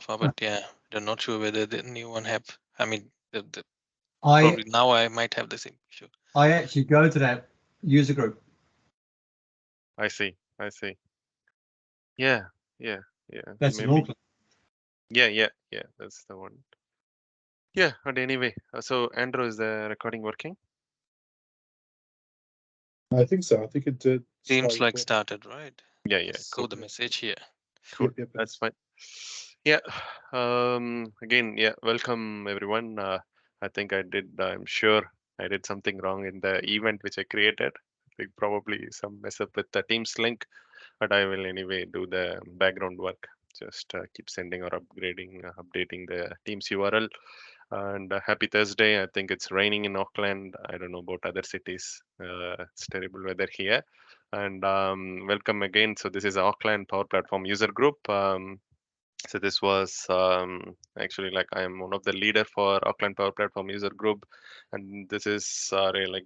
far, but yeah, I'm not sure whether the new one have. I mean, I probably now I might have the same issue. I actually go to that user group. I see. I see. Yeah, yeah, yeah. That's in Maybe. Auckland. Yeah. That's the one. Yeah, but anyway, so Andrew, is the recording working? I think so. I think it did. Seems start like recording. started, right? Yeah, I saw cool. the message here. Cool. Yep, That's it's- fine. Yeah. Again, yeah. Welcome everyone. I think I'm sure I did something wrong in the event which I created. I think probably some mess up with the Teams link, but I will anyway do the background work. Just keep sending or updating the Teams URL. And happy Thursday. I think it's raining in Auckland. I don't know about other cities. It's terrible weather here. And welcome again. So this is Auckland Power Platform User Group. So this was actually like I am one of the leader for Auckland Power Platform User Group, and this is really like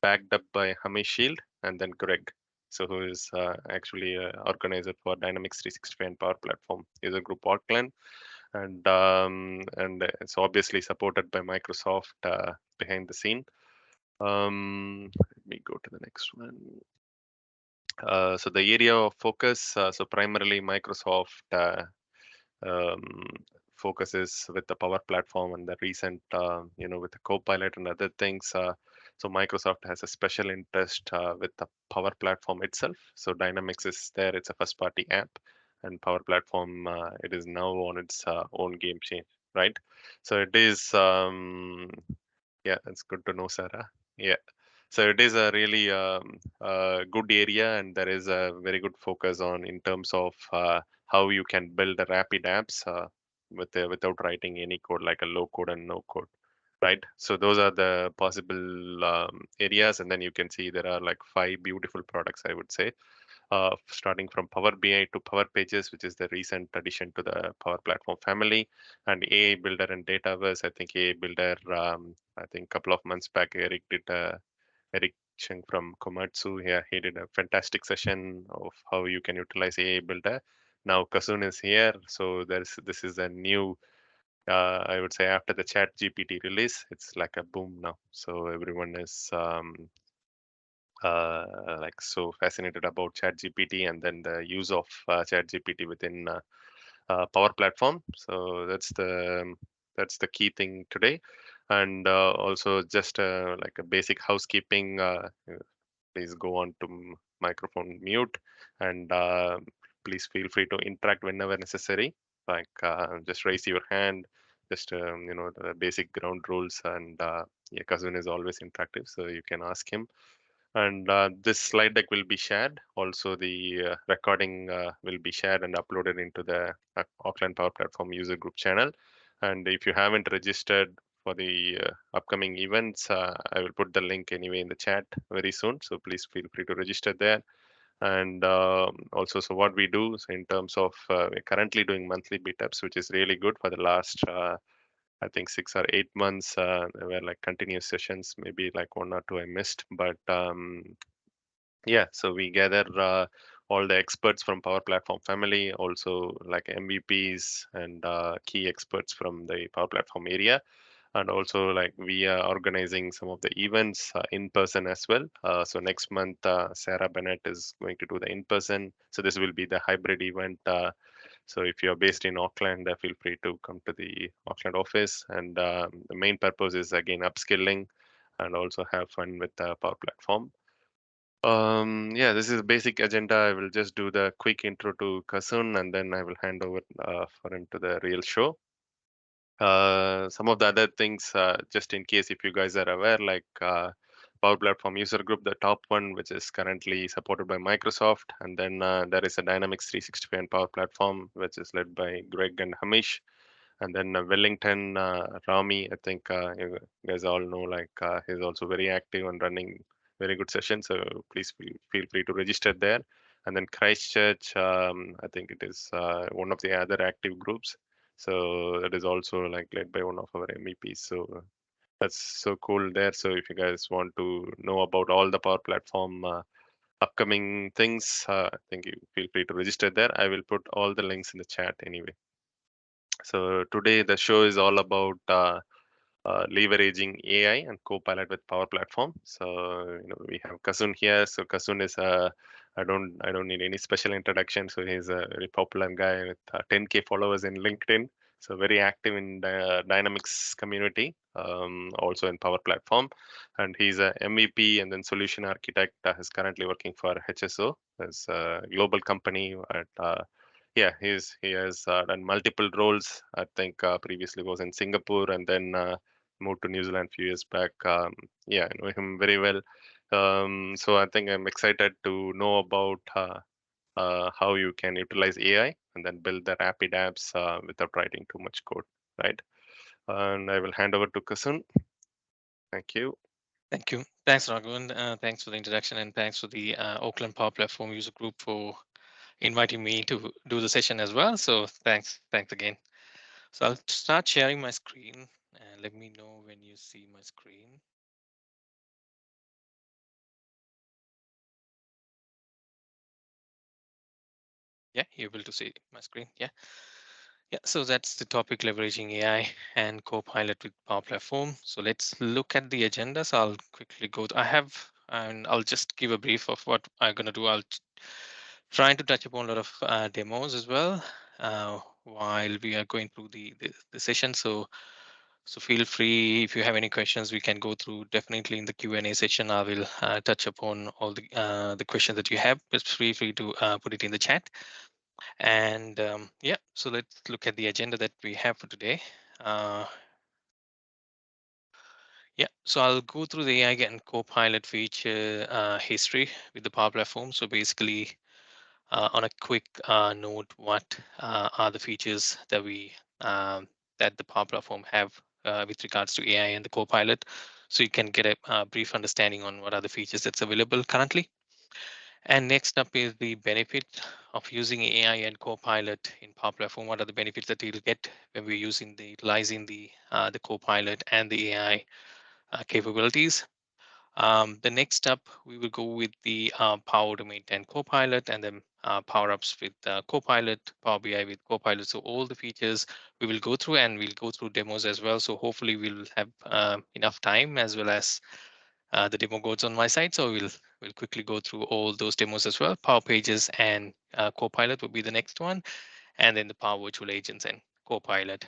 backed up by Hamish Shield and then Greg. So who is actually organizer for Dynamics 365 and Power Platform User Group Auckland, and it's obviously supported by Microsoft behind the scene. Let me go to the next one. So the area of focus, so primarily Microsoft um, focuses with the Power Platform and the recent, with the Copilot and other things. So Microsoft has a special interest with the Power Platform itself. So Dynamics is there; it's a first-party app, and Power Platform it is now on its own game change, right? So it is. Yeah, it's good to know, Sarah. Yeah. So it is a really good area, and there is a very good focus on in terms of how you can build a rapid apps without writing any code, like a low code and no code, right? So those are the possible areas, and then you can see there are like 5 beautiful products, I would say, starting from Power BI to Power Pages, which is the recent addition to the Power Platform family, and AI Builder and Dataverse. I think AI Builder, I think a couple of months back, Eric Cheng from Komatsu. Yeah, he did a fantastic session of how you can utilize AI Builder. Now Kasun is here, so this is a new. I would say after the Chat GPT release, it's like a boom now. So everyone is like so fascinated about ChatGPT and then the use of ChatGPT within Power Platform. So that's the key thing today, and also just like a basic housekeeping. Please go on to microphone mute, and please feel free to interact whenever necessary. Like just raise your hand. Just the basic ground rules, and yeah, Kazun is always interactive, so you can ask him. And this slide deck will be shared. Also, the recording will be shared and uploaded into the Auckland Power Platform user group channel. And if you haven't registered for the upcoming events, I will put the link anyway in the chat very soon. So please feel free to register there. And also, so what we do, so in terms of we're currently doing monthly meetups, which is really good for the last I think 6 or 8 months. There were like continuous sessions, maybe like one or two I missed, but yeah. So we gather all the experts from Power Platform family, also like MVPs and key experts from the Power Platform area, and also like we are organizing some of the events in person as well. So next month, Sarah Bennett is going to do the in person. So this will be the hybrid event. So if you're based in Auckland, feel free to come to the Auckland office. And the main purpose is again upskilling and also have fun with the Power Platform. Yeah, this is basic agenda. I will just do the quick intro to Kasun, and then I will hand over for him to the real show. Some of the other things, just in case if you guys are aware, like Power Platform User Group, the top one, which is currently supported by Microsoft, and then there is a Dynamics 365 and Power Platform, which is led by Greg and Hamish, and then Wellington Rami. I think you guys all know, like he's also very active and running very good sessions. So please feel free to register there. And then Christchurch, I think it is one of the other active groups. So that is also like led by one of our MEPs. So that's so cool there. So if you guys want to know about all the Power Platform upcoming things, I think you feel free to register there. I will put all the links in the chat anyway. So today the show is all about leveraging AI and Copilot with Power Platform. So we have Kasun here. So Kasun is I don't need any special introduction. So he's a very popular guy with 10K followers in LinkedIn. So very active in the Dynamics community, also in Power Platform, and he's a MVP and then solution architect. Is currently working for HSO, as a global company at he has done multiple roles. I think previously was in Singapore and then moved to New Zealand a few years back. Yeah, I know him very well. So I think I'm excited to know about how you can utilize AI and then build the rapid apps without writing too much code, right? And I will hand over to Kasun. Thank you. Thank you. Thanks, Raghavan. Thanks for the introduction, and thanks for the Oakland Power Platform user group for inviting me to do the session as well. So thanks again. So I'll start sharing my screen, and let me know when you see my screen. Yeah, you're able to see my screen. Yeah. Yeah, so that's the topic, leveraging AI and Copilot with Power Platform. So let's look at the agenda. So I'll quickly go. And I'll just give a brief of what I'm going to do. Trying to touch upon a lot of demos as well while we are going through the session. So feel free, if you have any questions, we can go through definitely in the Q&A session. I will touch upon all the questions that you have. Just feel free to put it in the chat. And yeah, so let's look at the agenda that we have for today. Yeah, so I'll go through the AI and Copilot feature history with the Power Platform. So basically, on a quick note, what are the features that the Power Platform have with regards to AI and the Copilot, so you can get a brief understanding on what are the features that's available currently. And next up is the benefit of using AI and Copilot in Power Platform. What are the benefits that you'll get when we're utilizing the Copilot and the AI capabilities? The next up, we will go with the Power Automate and Copilot, and then Power Ups with Copilot, Power BI with Copilot. So all the features we will go through, and we'll go through demos as well. So hopefully we'll have enough time, as well as the demo goes on my side. So we'll quickly go through all those demos as well. Power Pages and Copilot will be the next one, and then the Power Virtual Agents and Copilot.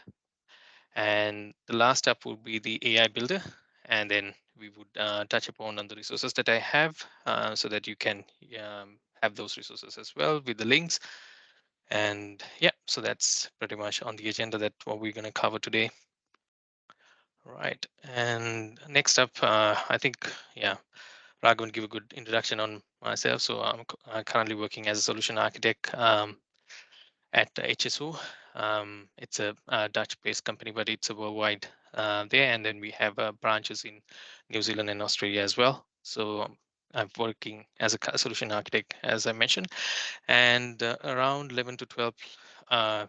And the last step will be the AI Builder, and then we would touch upon on the resources that I have, so that you can have those resources as well with the links. And yeah, so that's pretty much on the agenda that what we're going to cover today. Right. And next up, I think, yeah, Raghavan give a good introduction on myself. So I'm currently working as a solution architect at HSO. It's a, Dutch-based company, but it's a worldwide there. And then we have branches in New Zealand and Australia as well. So I'm working as a solution architect, as I mentioned, and around 11 to 12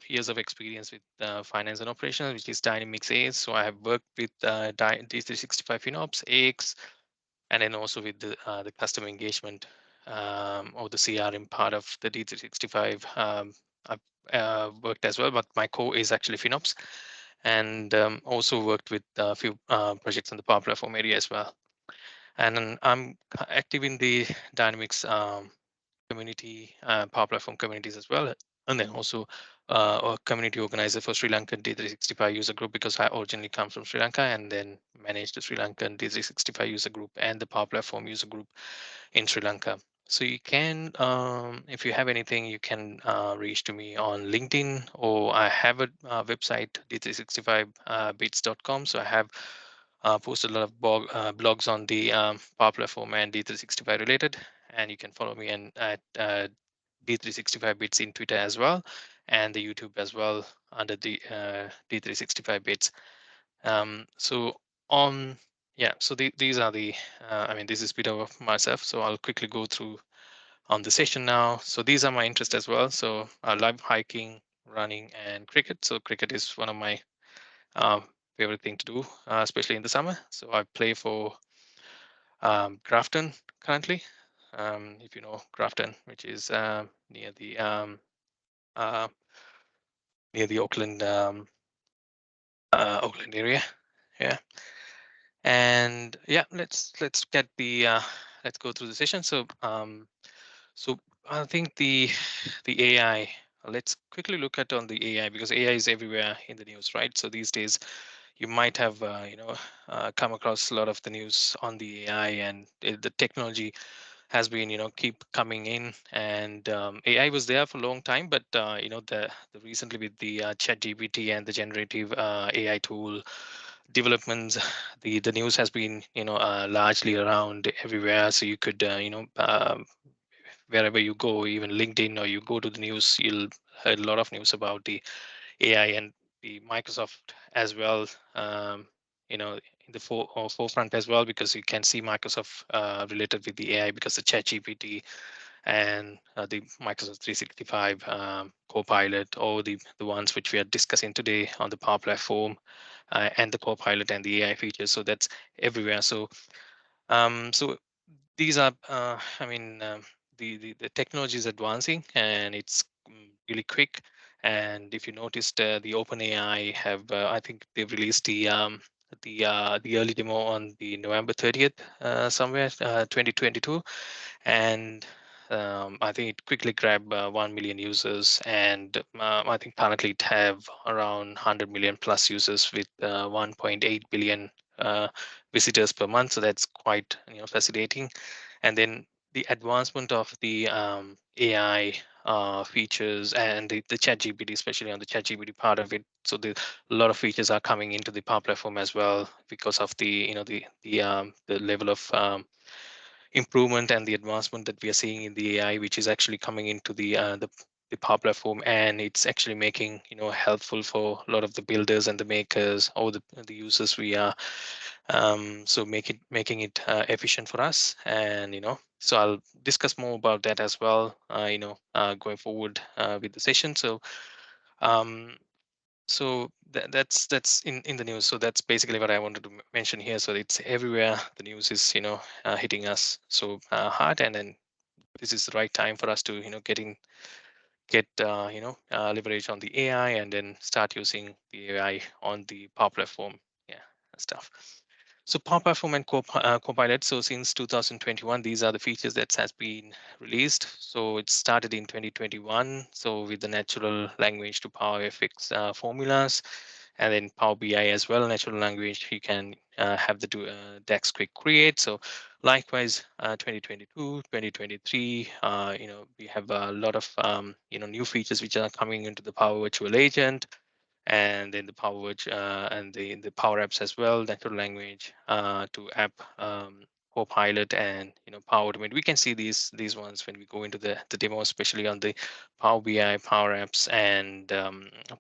years of experience with finance and operations, which is Dynamics AX. So I have worked with D365 FinOps, AX, and then also with the customer engagement or the CRM part of the D365. I've worked as well, but my core is actually FinOps, and also worked with a few projects in the Power Platform area as well. And then I'm active in the Dynamics community, Power Platform communities as well, and then also a community organizer for Sri Lankan D365 user group, because I originally come from Sri Lanka and then managed the Sri Lankan D365 user group and the Power Platform user group in Sri Lanka. So you can, if you have anything, you can reach to me on LinkedIn, or I have a website, d365bits.com. So I have posted a lot of blogs on the Power Platform and D365 related, and you can follow me at D365 Bits in Twitter as well, and the YouTube as well under the D365 Bits. So on, yeah, so these are the, I mean, this is a bit of myself, so I'll quickly go through on the session now. So these are my interests as well. So I love hiking, running, and cricket. So cricket is one of my uh, favorite thing to do, especially in the summer. So I play for Grafton currently, if you know Grafton, which is near the uh, near the Auckland Auckland area. Yeah, and yeah, let's get the let's go through the session. So I think the AI. Let's quickly look at on the AI because AI is everywhere in the news, right? So these days you might have come across a lot of the news on the AI, and the technology has been keep coming in, and AI was there for a long time, but the recently with the chat GPT and the generative AI tool developments, the news has been largely around everywhere, so you could wherever you go, even LinkedIn, or you go to the news, you'll heard a lot of news about the AI and the Microsoft as well. In the forefront as well, because you can see Microsoft related with the AI because the ChatGPT and the Microsoft 365 Copilot, or the ones which we are discussing today on the Power Platform, and the Copilot and the AI features. So that's everywhere. So these are the technology is advancing, and it's really quick. And if you noticed, the OpenAI have I think they've released the early demo on the November 30th, somewhere 2022, and I think it quickly grabbed 1 million users, and I think currently it have around 100 million plus users with 1.8 billion visitors per month. So that's quite fascinating. And then the advancement of the AI features and the chat GPT, especially on the chat GPT part of it. So a lot of features are coming into the Power Platform as well because of the level of improvement and the advancement that we are seeing in the AI, which is actually coming into the Power Platform, and it's actually making helpful for a lot of the builders and the makers, or the users we are. So making it efficient for us, and so I'll discuss more about that as well. Going forward with the session. Um, that's in the news. So that's basically what I wanted to mention here. So it's everywhere. The news is hitting us so hard, and then this is the right time for us to get leverage on the AI, and then start using the AI on the Power Platform. Yeah, stuff. So Power Platform and Copilot. So since 2021, these are the features that has been released. So it started in 2021. So with the natural language to Power FX formulas, and then Power BI as well, natural language. You can have the DAX quick create. So likewise, 2022, 2023, we have a lot of new features which are coming into the Power Virtual Agent, and then the and the Power Apps as well, natural language to app, Copilot, and Power Automate. We can see these ones when we go into the demo, especially on the Power BI, Power Apps, and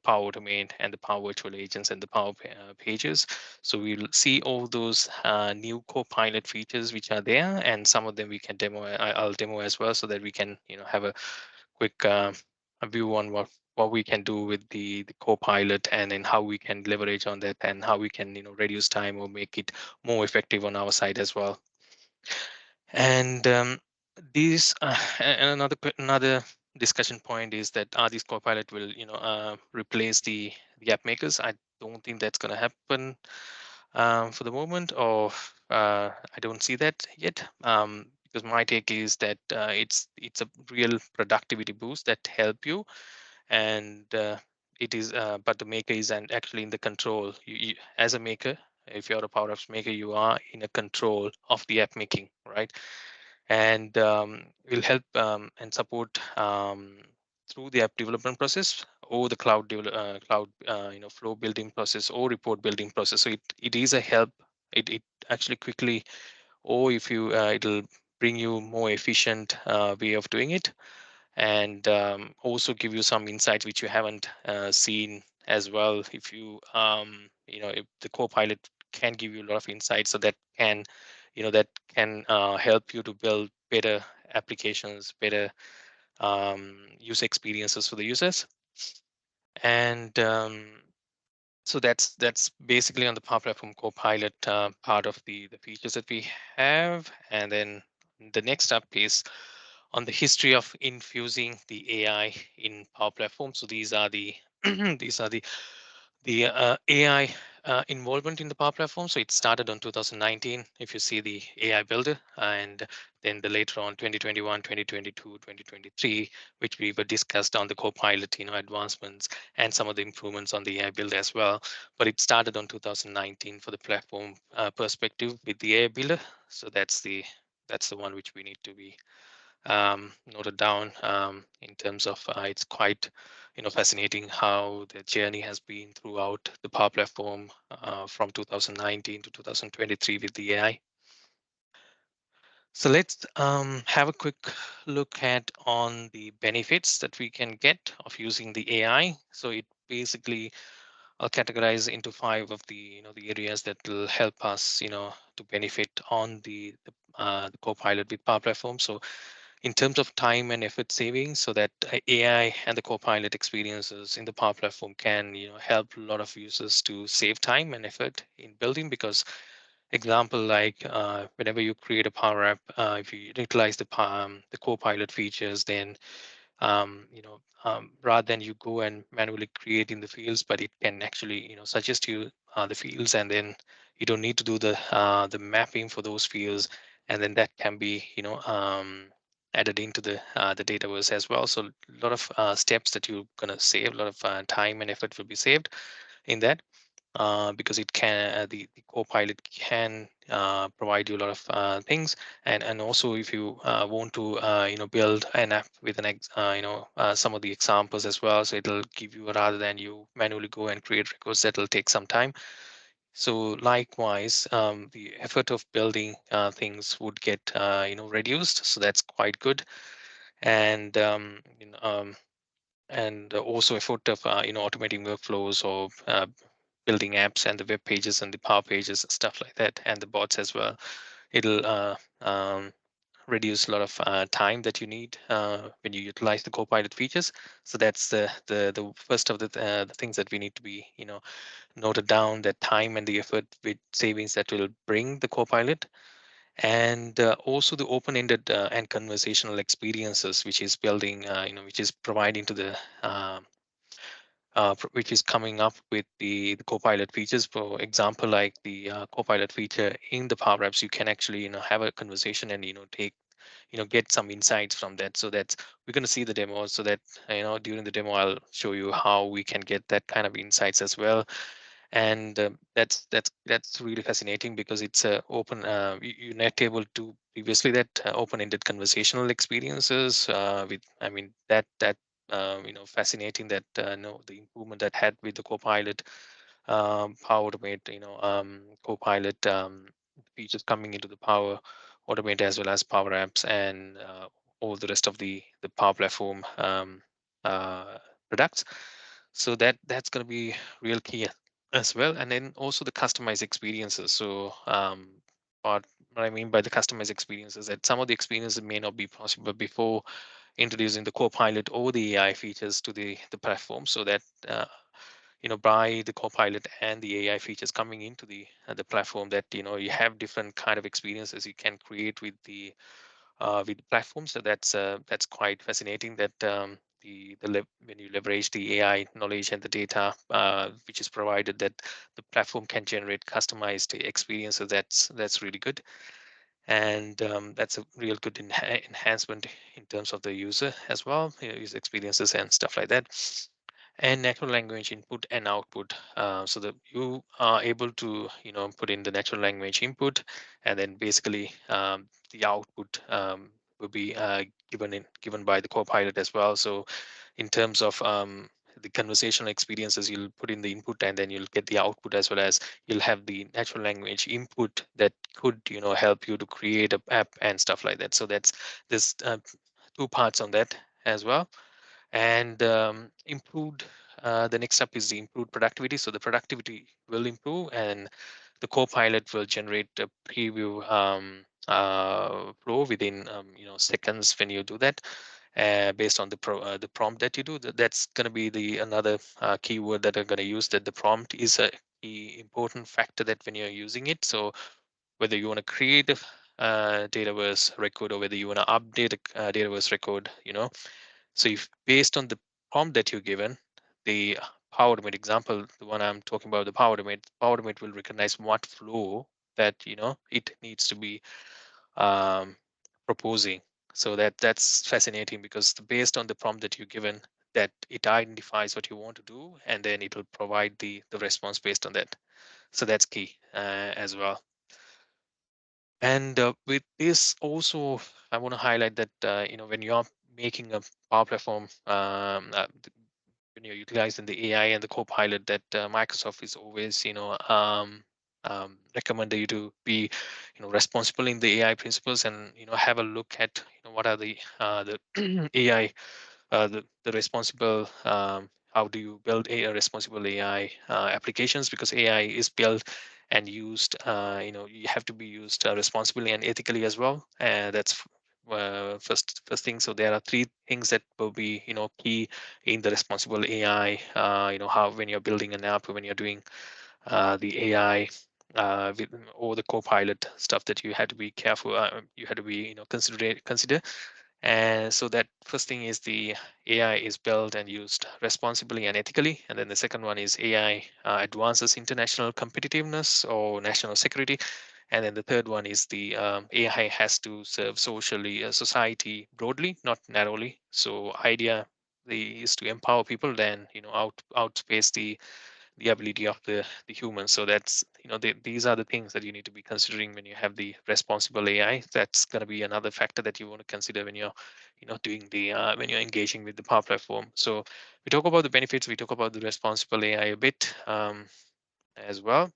Power Automate, and the Power Virtual Agents, and the Power Pages. So we'll see all those new Copilot features which are there, and some of them we can demo. I'll demo as well, so that we can have a quick a view on what we can do with the Copilot, and then how we can leverage on that, and how we can reduce time or make it more effective on our side as well. And these and another discussion point is that these Copilot will replace the app makers. I don't think that's going to happen for the moment, or I don't see that yet. Because my take is that it's a real productivity boost that help you, and it is but the maker is and actually in the control. You as a maker, if you're a Power Apps maker, you are in a control of the app making, right? And will help and support through the app development process, or the cloud flow building process, or report building process. So it is a help. It actually quickly, or if you it'll bring you more efficient way of doing it, and also give you some insights which you haven't seen as well. If if the Copilot can give you a lot of insights, so that can help you to build better applications, better user experiences for the users. And so that's basically on the Power Platform Copilot part of the features that we have. And then the next up is on the history of infusing the AI in Power Platform. So these are the these are the AI involvement in the Power Platform. So it started on 2019. If you see the AI Builder, and then the later on 2021, 2022, 2023, which we were discussed on the Copilot, advancements and some of the improvements on the AI Builder as well. But it started on 2019 for the platform perspective with the AI Builder. So that's the one which we need to be noted down in terms of it's quite fascinating how the journey has been throughout the Power Platform from 2019 to 2023 with the AI. So let's have a quick look at on the benefits that we can get of using the AI. So it basically I'll categorize into five of the areas that will help us to benefit on the Copilot with Power Platform. So in terms of time and effort savings, so that AI and the Copilot experiences in the Power Platform can help a lot of users to save time and effort in building. Because example, like whenever you create a Power App, if you utilize the Copilot features, then rather than you go and manually create in the fields, but it can actually suggest you the fields, and then you don't need to do the mapping for those fields, and then that can be added into the Dataverse as well. So a lot of steps that you're gonna save, a lot of time and effort will be saved in that. Because it can the Copilot can provide you a lot of things, and also if you want to build an app with some of the examples as well, so it'll give you, rather than you manually go and create records, that'll take some time. So likewise, the effort of building things would get reduced, so that's quite good. And also effort of automating workflows, or building apps and the web pages and the power pages and stuff like that, and the bots as well. It'll reduce a lot of time that you need when you utilize the Copilot features. So that's the first of the things that we need to be noted down, that time and the effort with savings that will bring the Copilot. And also the open-ended and conversational experiences, which is building which is providing to the which is coming up with the Copilot features. For example, like the Copilot feature in the Power Apps, you can actually have a conversation and take get some insights from that. So that's, we're going to see the demo, so that during the demo I'll show you how we can get that kind of insights as well. And that's really fascinating, because it's a open you're not able to previously that open-ended conversational experiences with, I mean, that fascinating, that the improvement that had with the Copilot Power Automate, Copilot features coming into the Power Automate, as well as Power Apps, and all the rest of the Power Platform products. So that's going to be real key as well. And then also the customized experiences. So what I mean by the customized experiences, that some of the experiences may not be possible before introducing the Copilot or the AI features to the platform. So that by the Copilot and the AI features coming into the platform, that you have different kind of experiences you can create with the platform. So that's quite fascinating, that when you leverage the AI knowledge and the data which is provided, that the platform can generate customized experiences. That's really good. And that's a real good enhancement in terms of the user as well, user experiences and stuff like that. And natural language input and output, so that you are able to put in the natural language input, and then basically the output will be given by the Copilot as well. So in terms of the conversational experiences, you'll put in the input, and then you'll get the output, as well as you'll have the natural language input that could help you to create a app and stuff like that. So that's there's two parts on that as well. And improved the next step is the improved productivity. So the productivity will improve, and the Copilot will generate a preview flow within seconds when you do that, based on the prompt that you do. That's going to be the another keyword that I'm going to use, that the prompt is a key important factor that when you're using it. So whether you want to create a Dataverse record, or whether you want to update a Dataverse record, so if based on the prompt that you're given, the Power Automate example, the one I'm talking about, the Power Automate will recognize what flow that it needs to be um, proposing. So that's fascinating because based on the prompt that you're given, that it identifies what you want to do, and then it will provide the response based on that. So that's key as well. And with this also, I want to highlight that when you're making a Power Platform, when you're utilizing the AI and the Copilot, that Microsoft is always recommended you to be responsible in the AI principles, and have a look at what are the AI, the responsible, how do you build a responsible AI applications, because AI is built and used, you have to be used responsibly and ethically as well. And that's first thing. So there are three things that will be key in the responsible AI. How, when you're building an app, when you're doing the AI or the Copilot stuff, that you had to be careful. You had to be consider. And so that first thing is the AI is built and used responsibly and ethically. And then the second one is AI advances international competitiveness or national security. And then the third one is the AI has to serve socially, society broadly, not narrowly. So idea is to empower people, then outspace the ability of the humans. So that's these are the things that you need to be considering when you have the responsible AI. That's going to be another factor that you want to consider when you're doing the when you're engaging with the Power Platform. So we talk about the benefits, we talk about the responsible AI a bit as well.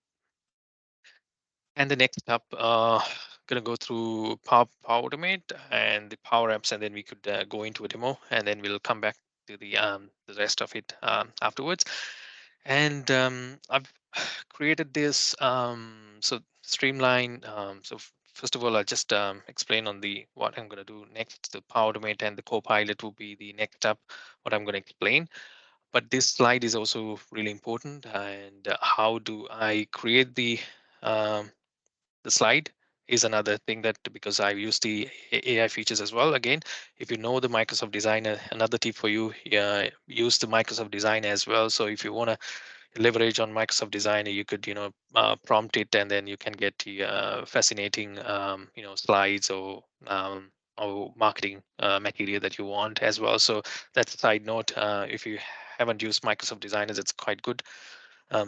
And the next up, gonna go through Power Automate and the Power Apps, and then we could go into a demo, and then we'll come back to the rest of it afterwards. And I've created this so streamline. First of all, I'll just explain on the what I'm going to do next. The Power Automate and the Copilot will be the next step, what I'm going to explain. But this slide is also really important. And how do I create the slide is another thing, that because I've used the AI features as well. Again, if you know the Microsoft Designer, another tip for you, use the Microsoft Designer as well. So if you want to leverage on Microsoft Designer, you could prompt it, and then you can get the fascinating slides or marketing material that you want as well. So that's a side note. If you haven't used Microsoft Designers, it's quite good.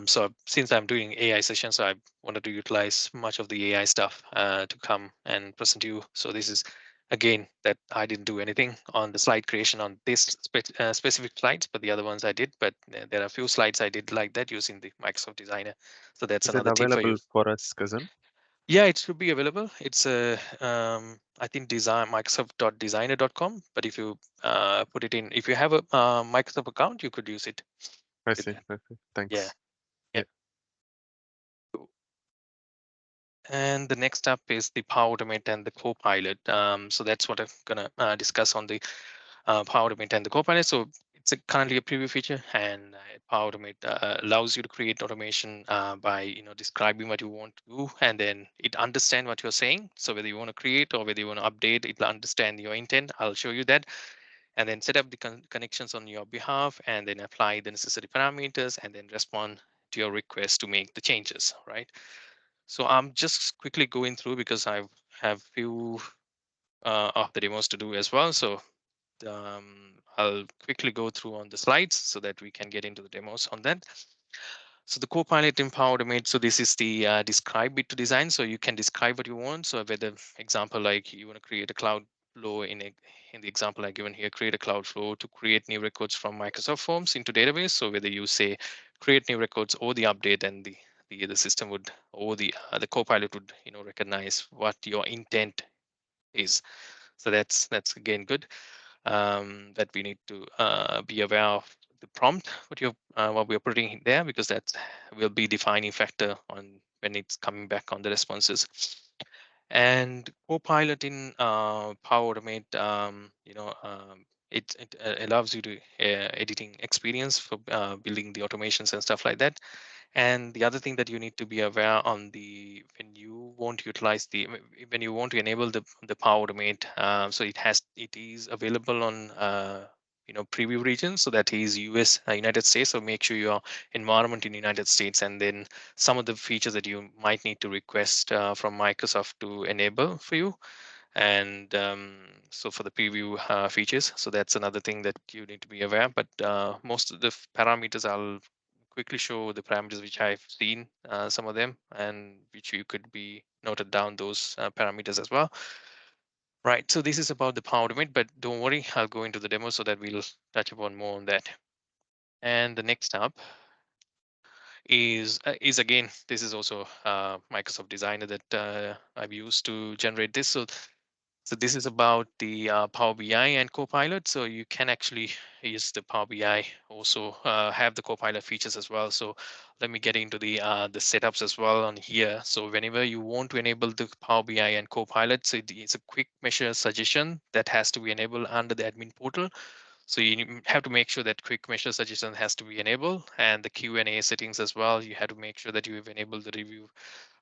So since I'm doing AI sessions, I wanted to utilize much of the AI stuff to come and present to you. So this is again that I didn't do anything on the slide creation on this specific slides, but the other ones I did. But there are a few slides I did like that using the Microsoft Designer. So that's Is it another tip for you. available for us, cousin? Yeah, it should be available. It's a I think design microsoft.designer.com. But if you put it in, if you have a Microsoft account, you could use it I with see. that. I see. Yeah. Thanks. Yeah. Yeah. And the next up is the Power Automate and the Copilot. So that's what I'm gonna discuss on the Power Automate and the Copilot. So it's currently a preview feature, and Power Automate allows you to create automation by describing what you want to do, and then it understand what you're saying. So whether you want to create or whether you want to update, it'll understand your intent. I'll show you that, and then set up the connections on your behalf, and then apply the necessary parameters, and then respond to your request to make the changes. Right. So I'm just quickly going through because I have few of the demos to do as well. So I'll quickly go through on the slides so that we can get into the demos on that. So the Copilot Empower Automate. So this is the describe it to design. So you can describe what you want. So whether example like you want to create a cloud flow in the example I given here, create a cloud flow to create new records from Microsoft Forms into database. So whether you say create new records or the update, and the system would, or the Copilot would recognize what your intent is. So that's again good, that we need to be aware of the prompt what we're putting in there, because that will be defining factor on when it's coming back on the responses. And Copilot in Power Automate, it allows you to editing experience for building the automations and stuff like that. And the other thing that you need to be aware on the when you want to utilize the when you want to enable the Power Automate, so it is available on preview region. So that is US, United States. So make sure your environment in United States, and then some of the features that you might need to request from Microsoft to enable for you. And so for the preview features, so that's another thing that you need to be aware. But most of the parameters, I'll quickly show the parameters which I've seen, some of them, and which you could be noted down those parameters as well. Right, so this is about the power automate, but don't worry, I'll go into the demo so that we'll touch upon more on that. And the next up is again, this is also Microsoft Designer that I've used to generate this. So this is about the Power BI and Copilot. So you can actually use the Power BI, also have the Copilot features as well. So let me get into the setups as well on here. So whenever you want to enable the Power BI and Copilot, so it's a quick measure suggestion that has to be enabled under the admin portal. So you have to make sure that quick measure suggestion has to be enabled, and the Q&A settings as well. You have to make sure that you have enabled the review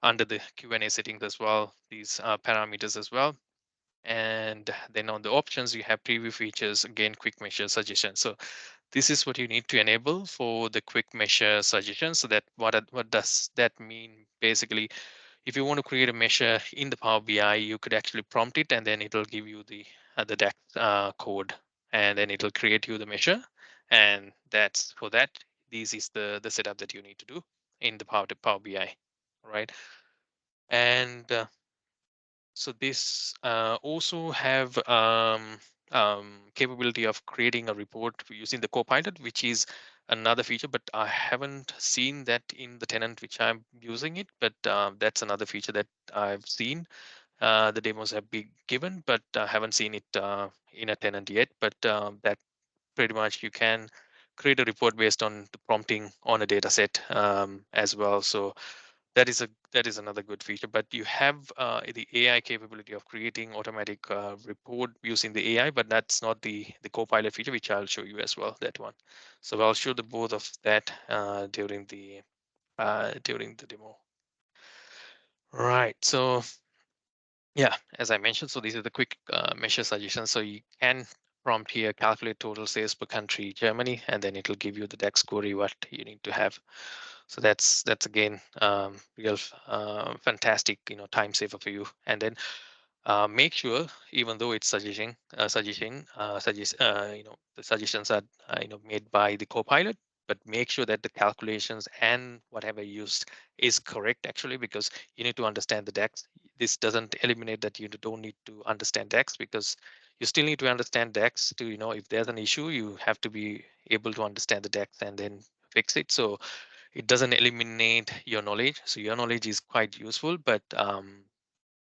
under the Q&A settings as well, these parameters as well. And then on the options, you have preview features, again, quick measure suggestion. So this is what you need to enable for the quick measure suggestion. So that what does that mean? Basically, if you want to create a measure in the Power BI, you could actually prompt it, and then it'll give you the DAX code, and then it'll create you the measure. And that's for that. This is the setup that you need to do in the Power BI, right? And so this also have capability of creating a report using the Copilot, which is another feature, but I haven't seen that in the tenant which I'm using it. But that's another feature that I've seen. The demos have been given, but I haven't seen it in a tenant yet. But that pretty much you can create a report based on the prompting on a data set as well. So that is another good feature. But you have the AI capability of creating automatic report using the AI, but that's not the Copilot feature, which I'll show you as well. That one. So I'll show the both of that during the demo. Right. So yeah, as I mentioned, so these are the quick measure suggestions. So you can prompt here, calculate total sales per country, Germany, and then it'll give you the DAX query what you need to have. So that's again real fantastic, time saver for you. And then make sure, even though it's the suggestions are made by the Copilot, but make sure that the calculations and whatever used is correct actually, because you need to understand the DAX. This doesn't eliminate that you don't need to understand DAX, because you still need to understand DAX to, if there's an issue, you have to be able to understand the DAX and then fix it. So it doesn't eliminate your knowledge. So your knowledge is quite useful, but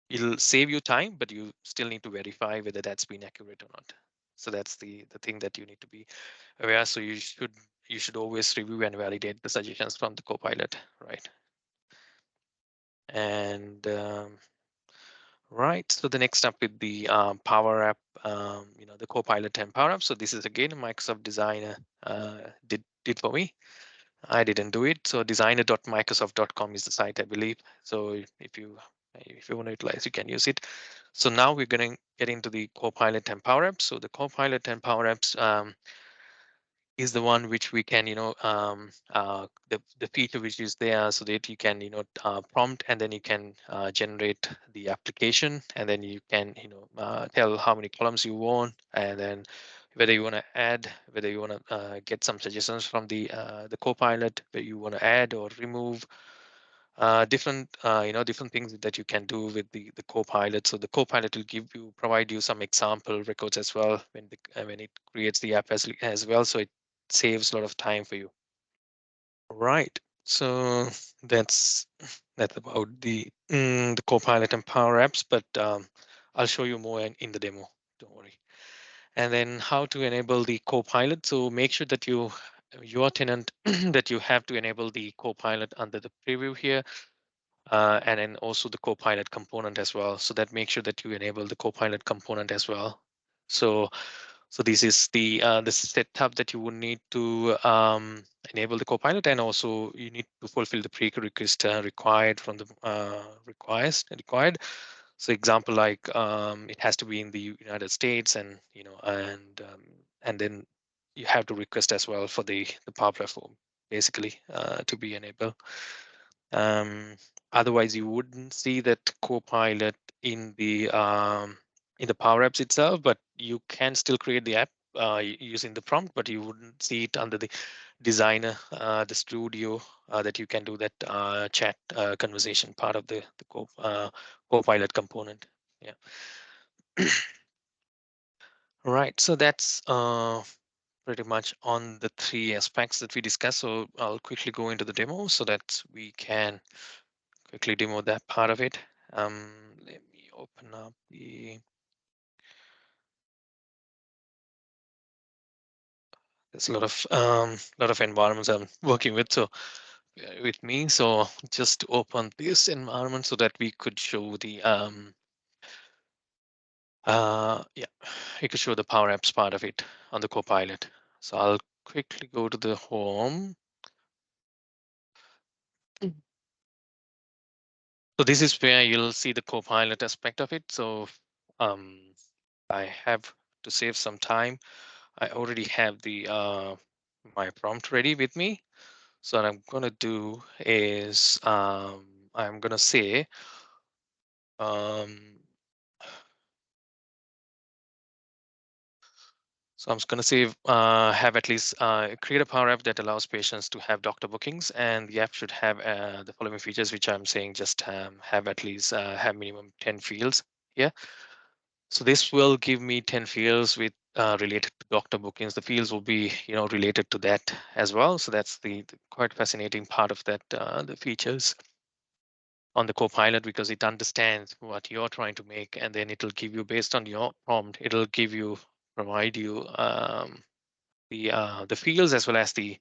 it'll save you time, but you still need to verify whether that's been accurate or not. So that's the thing that you need to be aware. So you should always review and validate the suggestions from the Copilot, right? And right, so the next up with the Power App, the Copilot and Power App. So this is again a Microsoft Designer did for me. I didn't do it. So designer.microsoft.com is the site, I believe. So if you want to utilize, you can use it. So now we're going to get into the Copilot and Power Apps. So the Copilot and Power Apps is the one which we can, the feature which is there, so that you can, prompt, and then you can generate the application, and then you can, tell how many columns you want, and then whether you want to add, whether you want to get some suggestions from the Copilot, whether you want to add or remove different things that you can do with the Copilot. So the Copilot will provide you some example records as well when it creates the app as well. So it saves a lot of time for you. Right. So that's about the Copilot and Power Apps, but I'll show you more in the demo. Don't worry. And then how to enable the Copilot. So make sure that your tenant that you have to enable the Copilot under the preview here. And then also the Copilot component as well. So that makes sure that you enable the Copilot component as well. So this is the setup that you would need to enable the Copilot, and also you need to fulfill the prerequisite required from the required. So example, like it has to be in the United States, and and then you have to request as well for the Power Platform basically to be enabled. Um, Otherwise, you wouldn't see that Copilot in the Power Apps itself, but you can still create the app using the prompt, but you wouldn't see it under the designer, the studio that you can do that chat conversation part of the Copilot component. Yeah. Right. So that's pretty much on the three aspects that we discussed. So I'll quickly go into the demo so that we can quickly demo that part of it. Let me open up there's a lot of environments I'm working with, so with me. So just to open this environment so that we could show the yeah, we could show the Power Apps part of it on the Copilot. So I'll quickly go to the home. So this is where you'll see the Copilot aspect of it. So um, I have to save some time. I already have the my prompt ready with me. So what I'm gonna do is I'm gonna say um, so I'm just gonna say have at least create a Power App that allows patients to have doctor bookings, and the app should have the following features, which I'm saying just have at least have minimum 10 fields here. So this will give me 10 fields with related to doctor bookings. The fields will be, related to that as well. So that's the quite fascinating part of that, the features on the Copilot, because it understands what you're trying to make, and then it'll give you based on your prompt. It'll provide you the fields as well as the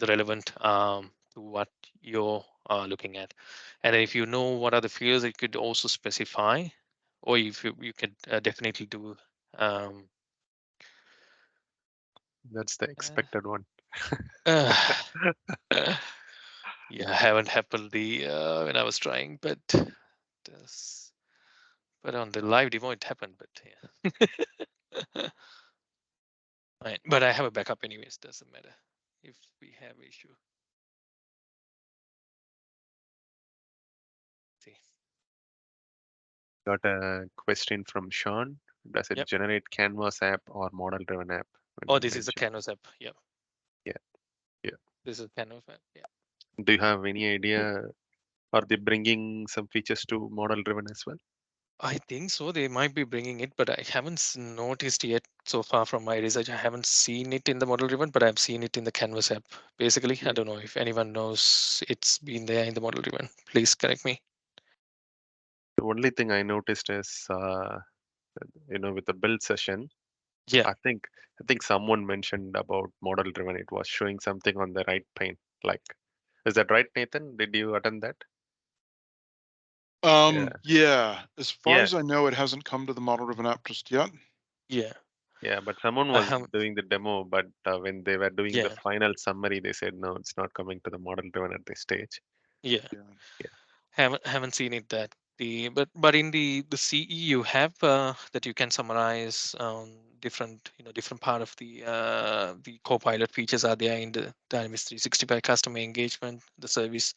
relevant to what you're looking at. And then if you know what are the fields, it could also specify, or if you could definitely do um, That's the uh, expected one. uh, yeah, haven't happened the when I was trying, but this, but on the live demo it happened, but yeah. Right. But I have a backup anyways, doesn't matter if we have issue. See. Got a question from Sean. Does it Yep. generate Canvas app or model driven app when Oh, you this is a mention? Canvas app. Yep. Yeah, yeah. This is Canvas app. Yeah. Do you have any idea? Are they bringing some features to model driven as well? I think so. They might be bringing it, but I haven't noticed yet so far from my research. I haven't seen it in the model driven, but I've seen it in the Canvas app. Basically, I Yeah. don't know if anyone knows it's been there in the model driven. Please correct me. The only thing I noticed is, with the build session, Yeah. I think someone mentioned about model driven. It was showing something on the right pane. Like, is that right, Nathan? Did you attend that? Yeah. Yeah. As far Yeah. as I know, it hasn't come to the model-driven app just yet. Yeah. Yeah, but someone I was have. doing the demo, but when they were doing the Yeah. final summary, they said no, it's not coming to the model driven at this stage. Yeah. Yeah. Yeah, Haven't seen it that the but in the CE you have that you can summarize different different part of the Copilot features are there in the Dynamics 365 customer engagement, the service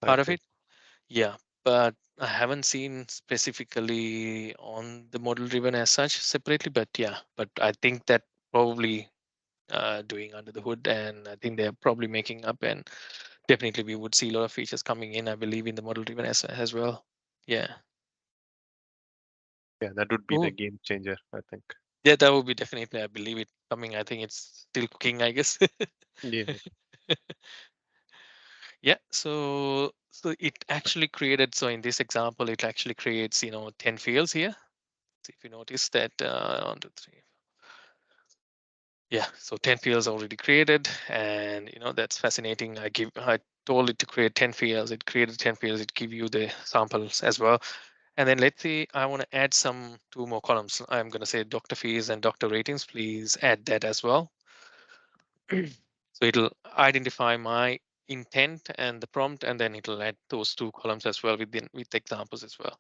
I part of see. it. Yeah, but I haven't seen specifically on the model driven as such separately. But yeah, but I think that probably doing under the hood, and I think they're probably making up, and definitely we would see a lot of features coming in, I believe, in the model driven as well. Yeah. Yeah, that would be the Cool. game changer, I think. Yeah, that would be definitely, I believe it coming. I think it's still cooking, I guess. Yeah, Yeah. So it actually created, so in this example, it actually creates, 10 fields here. So if you notice that 1, 2, 3. Yeah, so 10 fields already created, and that's fascinating. I told it to create 10 fields. It created 10 fields. It give you the samples as well. And then let's say I want to add some 2 more columns. I'm going to say doctor fees and doctor ratings. Please add that as well. So it'll identify my intent and the prompt, and then it'll add those 2 columns as well with examples as well.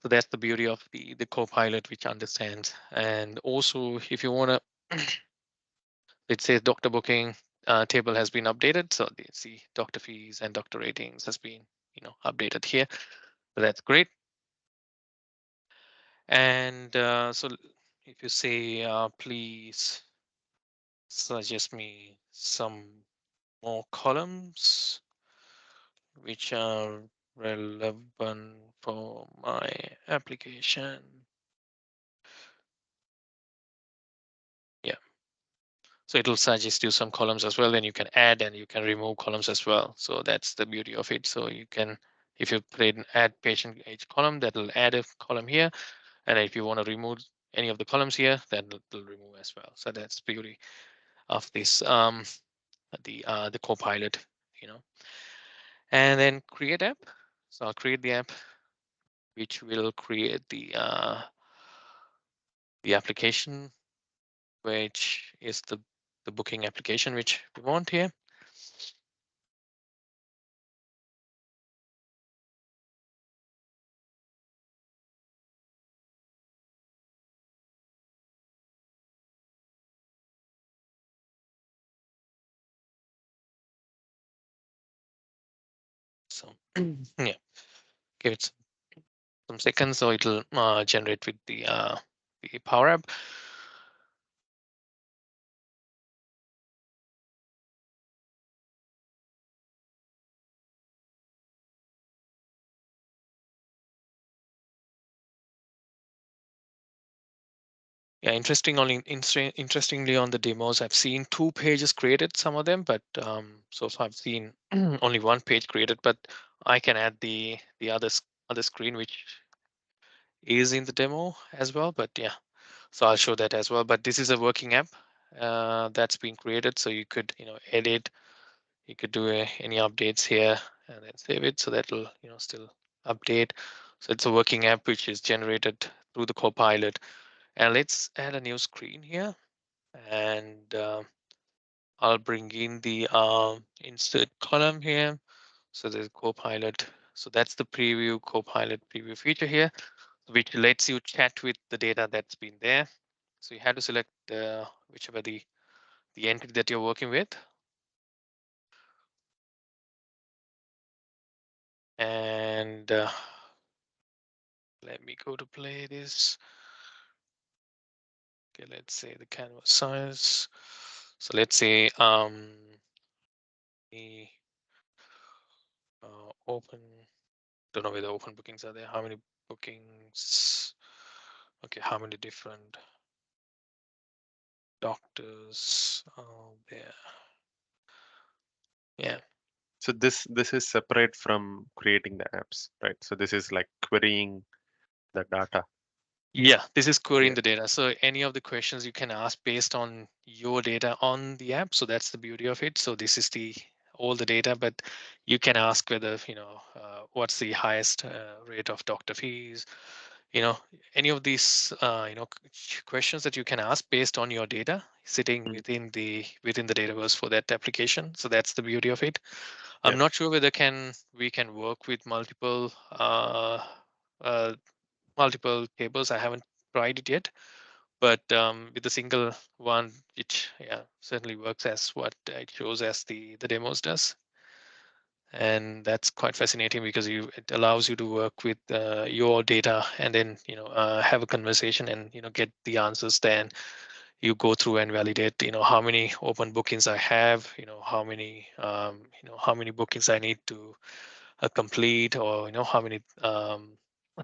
So that's the beauty of the Copilot, which understands. And also, if you want to it says doctor booking table has been updated. So they see doctor fees and doctor ratings has been, updated here. So that's great. And so if you say, please suggest me some more columns which are relevant for my application. Yeah. So it'll suggest you some columns as well, and you can add and you can remove columns as well. So that's the beauty of it. So you can, if you create an add patient age column, that'll add a column here. And if you want to remove any of the columns here, then it'll remove as well. So that's the beauty of this the Copilot, you know. And then create app. So I'll create the app, which will create the application, which is the booking application which we want here. So yeah, give it some seconds, so it'll generate with the Power App. Yeah, interestingly on the demos, I've seen 2 pages created, some of them, but so far I've seen only 1 page created, but I can add the other screen which is in the demo as well. But yeah, so I'll show that as well. But this is a working app that's been created, so you could edit, you could do any updates here and then save it, so that'll still update. So it's a working app which is generated through the Copilot. And let's add a new screen here, and I'll bring in the insert column here. So there's Copilot. So that's the preview Copilot preview feature here, which lets you chat with the data that's been there. So you have to select whichever the entity that you're working with. And let me go to play this. Okay, let's say the canvas size. So let's say the open, don't know where the open bookings are there. How many bookings? Okay, how many different doctors are there? Yeah. So this is separate from creating the apps, right? So this is like querying the data. Yeah, this is querying Yeah. the data. So any of the questions you can ask based on your data on the app. So that's the beauty of it. So this is the all the data, but you can ask whether what's the highest rate of doctor fees. Any of these questions that you can ask based on your data sitting Mm. within the database for that application. So that's the beauty of it. Yeah. I'm not sure whether we can work with uh, multiple tables. I haven't tried it yet, but with a single one, it certainly works as what it shows as the demos does. And that's quite fascinating because it allows you to work with your data and then have a conversation and get the answers. Then you go through and validate how many open bookings I have, how many bookings I need to complete, or how many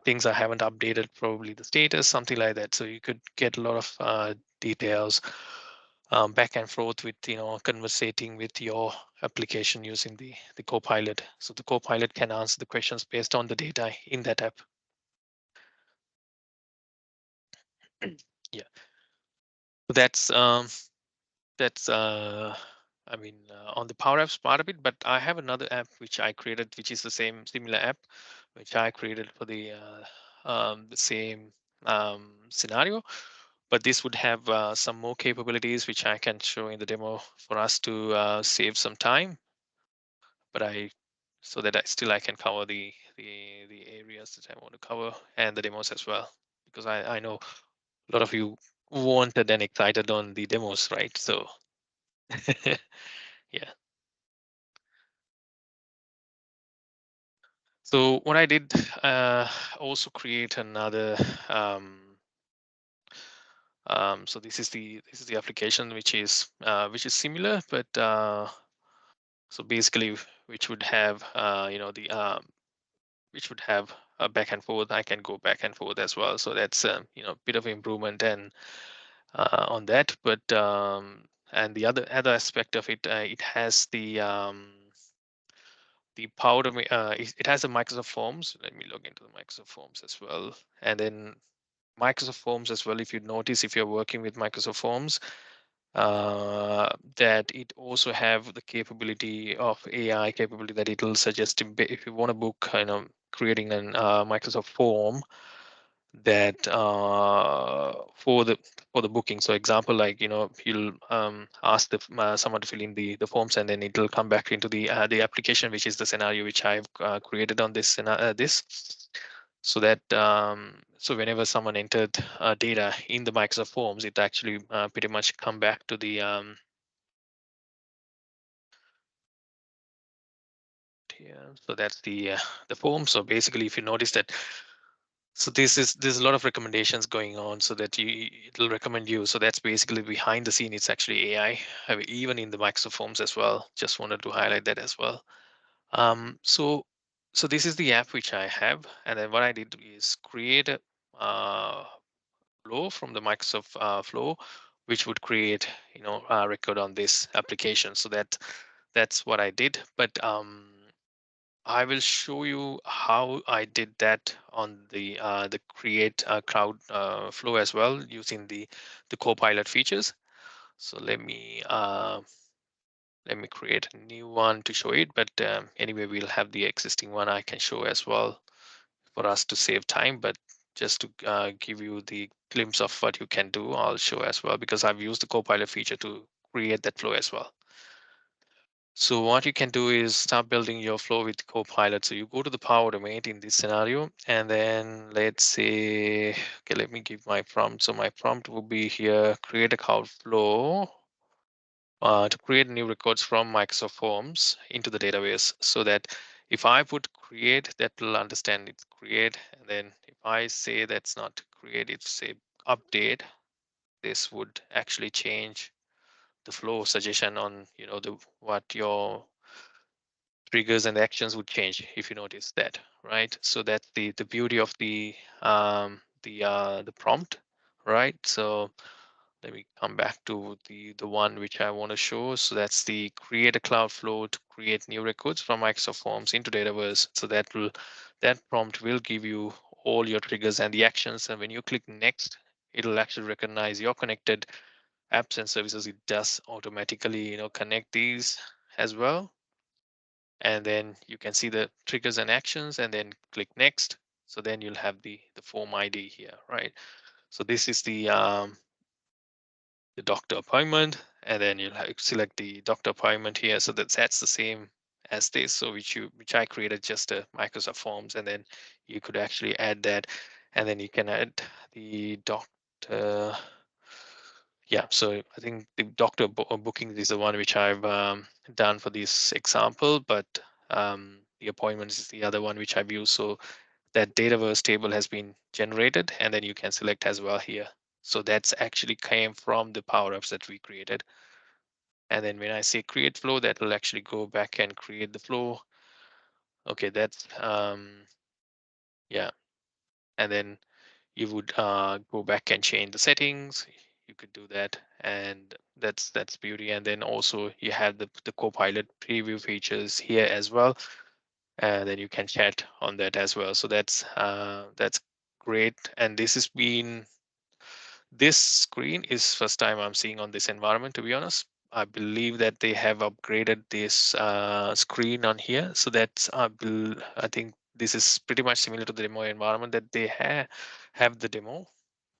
things I haven't updated, probably the status, something like that. So you could get a lot of details back and forth with conversating with your application using the Copilot. So the Copilot can answer the questions based on the data in that app. Yeah, so that's I mean on the Power Apps part of it. But I have another app which I created, which is the same similar app, which I created for the same scenario. But this would have some more capabilities which I can show in the demo for us to save some time. But so that I can cover the areas that I want to cover and the demos as well, because I know a lot of you wanted and excited on the demos, right? So Yeah. So what I did, also create another. So this is the application which is similar, but so basically which would have which would have a back and forth. I can go back and forth as well. So that's a bit of improvement and on that. But and the other aspect of it, it has the power to it has the Microsoft Forms. Let me log into the Microsoft Forms as well, and then Microsoft Forms as well. If you notice, if you're working with Microsoft Forms, that it also have the capability of AI capability that it'll suggest if you want to book, creating an Microsoft form that for the booking. So example, like you'll ask someone to fill in the forms, and then it'll come back into the application, which is the scenario which I've created on this. So that so whenever someone entered data in the Microsoft Forms, it actually pretty much come back to the here. So that's the form. So basically, if you notice that, so there's a lot of recommendations going on, so that it'll recommend you. So that's basically behind the scene. It's actually AI, even in the Microsoft Forms as well. Just wanted to highlight that as well. So this is the app which I have, and then what I did is create a flow from the Microsoft flow, which would create a record on this application. So that's what I did. But I will show you how I did that on the create cloud flow as well, using the Copilot features. So let me create a new one to show it. But anyway, we'll have the existing one I can show as well for us to save time. But just to give you the glimpse of what you can do, I'll show as well, because I've used the Copilot feature to create that flow as well. So what you can do is start building your flow with Copilot. So you go to the Power Automate in this scenario, and then let's say, okay, let me give my prompt. So my prompt will be here: create a cloud flow to create new records from Microsoft Forms into the database. So that if I put create, that will understand it's create, and then if I say that's not create, it's say update, this would actually change the flow suggestion on the what your triggers and actions would change, if you notice that, right? So that's the beauty of the prompt, right? So let me come back to the one which I want to show. So that's the create a cloud flow to create new records from Microsoft Forms into Dataverse. So that prompt will give you all your triggers and the actions, and when you click next, it'll actually recognize your connected apps and services. It does automatically connect these as well, and then you can see the triggers and actions, and then click next. So then you'll have the form ID here, right? So this is the doctor appointment, and then you'll select the doctor appointment here. So that's the same as this, so which I created just a Microsoft Forms, and then you could actually add that, and then you can add the doctor. Yeah, so I think the doctor booking is the one which I've done for this example, but the appointments is the other one which I've used. So that Dataverse table has been generated, and then you can select as well here. So that's actually came from the Power Apps that we created. And then when I say create flow, that will actually go back and create the flow. Okay, that's yeah. And then you would go back and change the settings. You could do that, and that's beauty. And then also you have the Copilot preview features here as well, and then you can chat on that as well. So that's great. And this screen is first time I'm seeing on this environment, to be honest. I believe that they have upgraded this screen on here, so that's I think this is pretty much similar to the demo environment that they have the demo.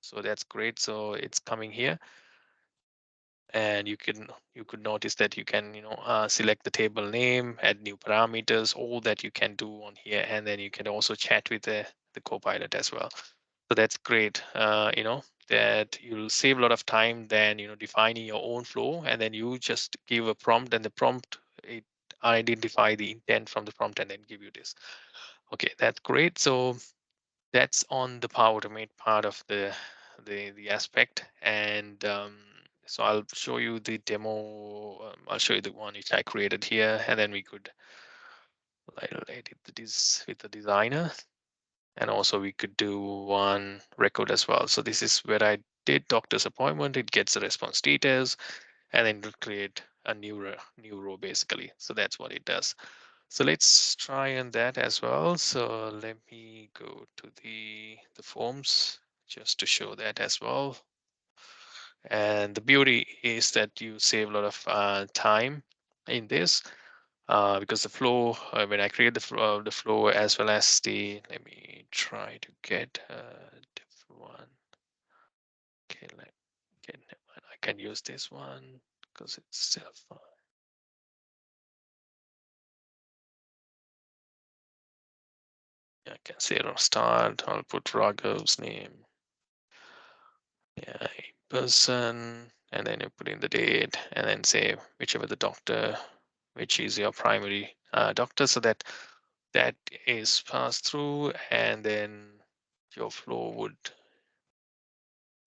So that's great. So it's coming here, and you could notice that you can select the table name, add new parameters, all that you can do on here, and then you can also chat with the Copilot as well. So that's great. That you'll save a lot of time than defining your own flow, and then you just give a prompt, and the prompt it identify the intent from the prompt and then give you this. Okay, that's great. So that's on the Power Automate part of the aspect, and so I'll show you the demo. I'll show you the one which I created here, and then we could edit this with the designer, and also we could do one record as well. So this is where I did doctor's appointment. It gets the response details, and then it'll create a new row basically. So that's what it does. So let's try on that as well. So let me go to the forms just to show that as well. And the beauty is that you save a lot of time in this because the flow, when I create the flow as well as let me try to get a different one. Okay, never mind. I can use this one because it's still fine. I can say it'll start. I'll put Raghav's name. Yeah, person, and then you put in the date, and then say whichever the doctor, which is your primary doctor, so that that is passed through, and then your flow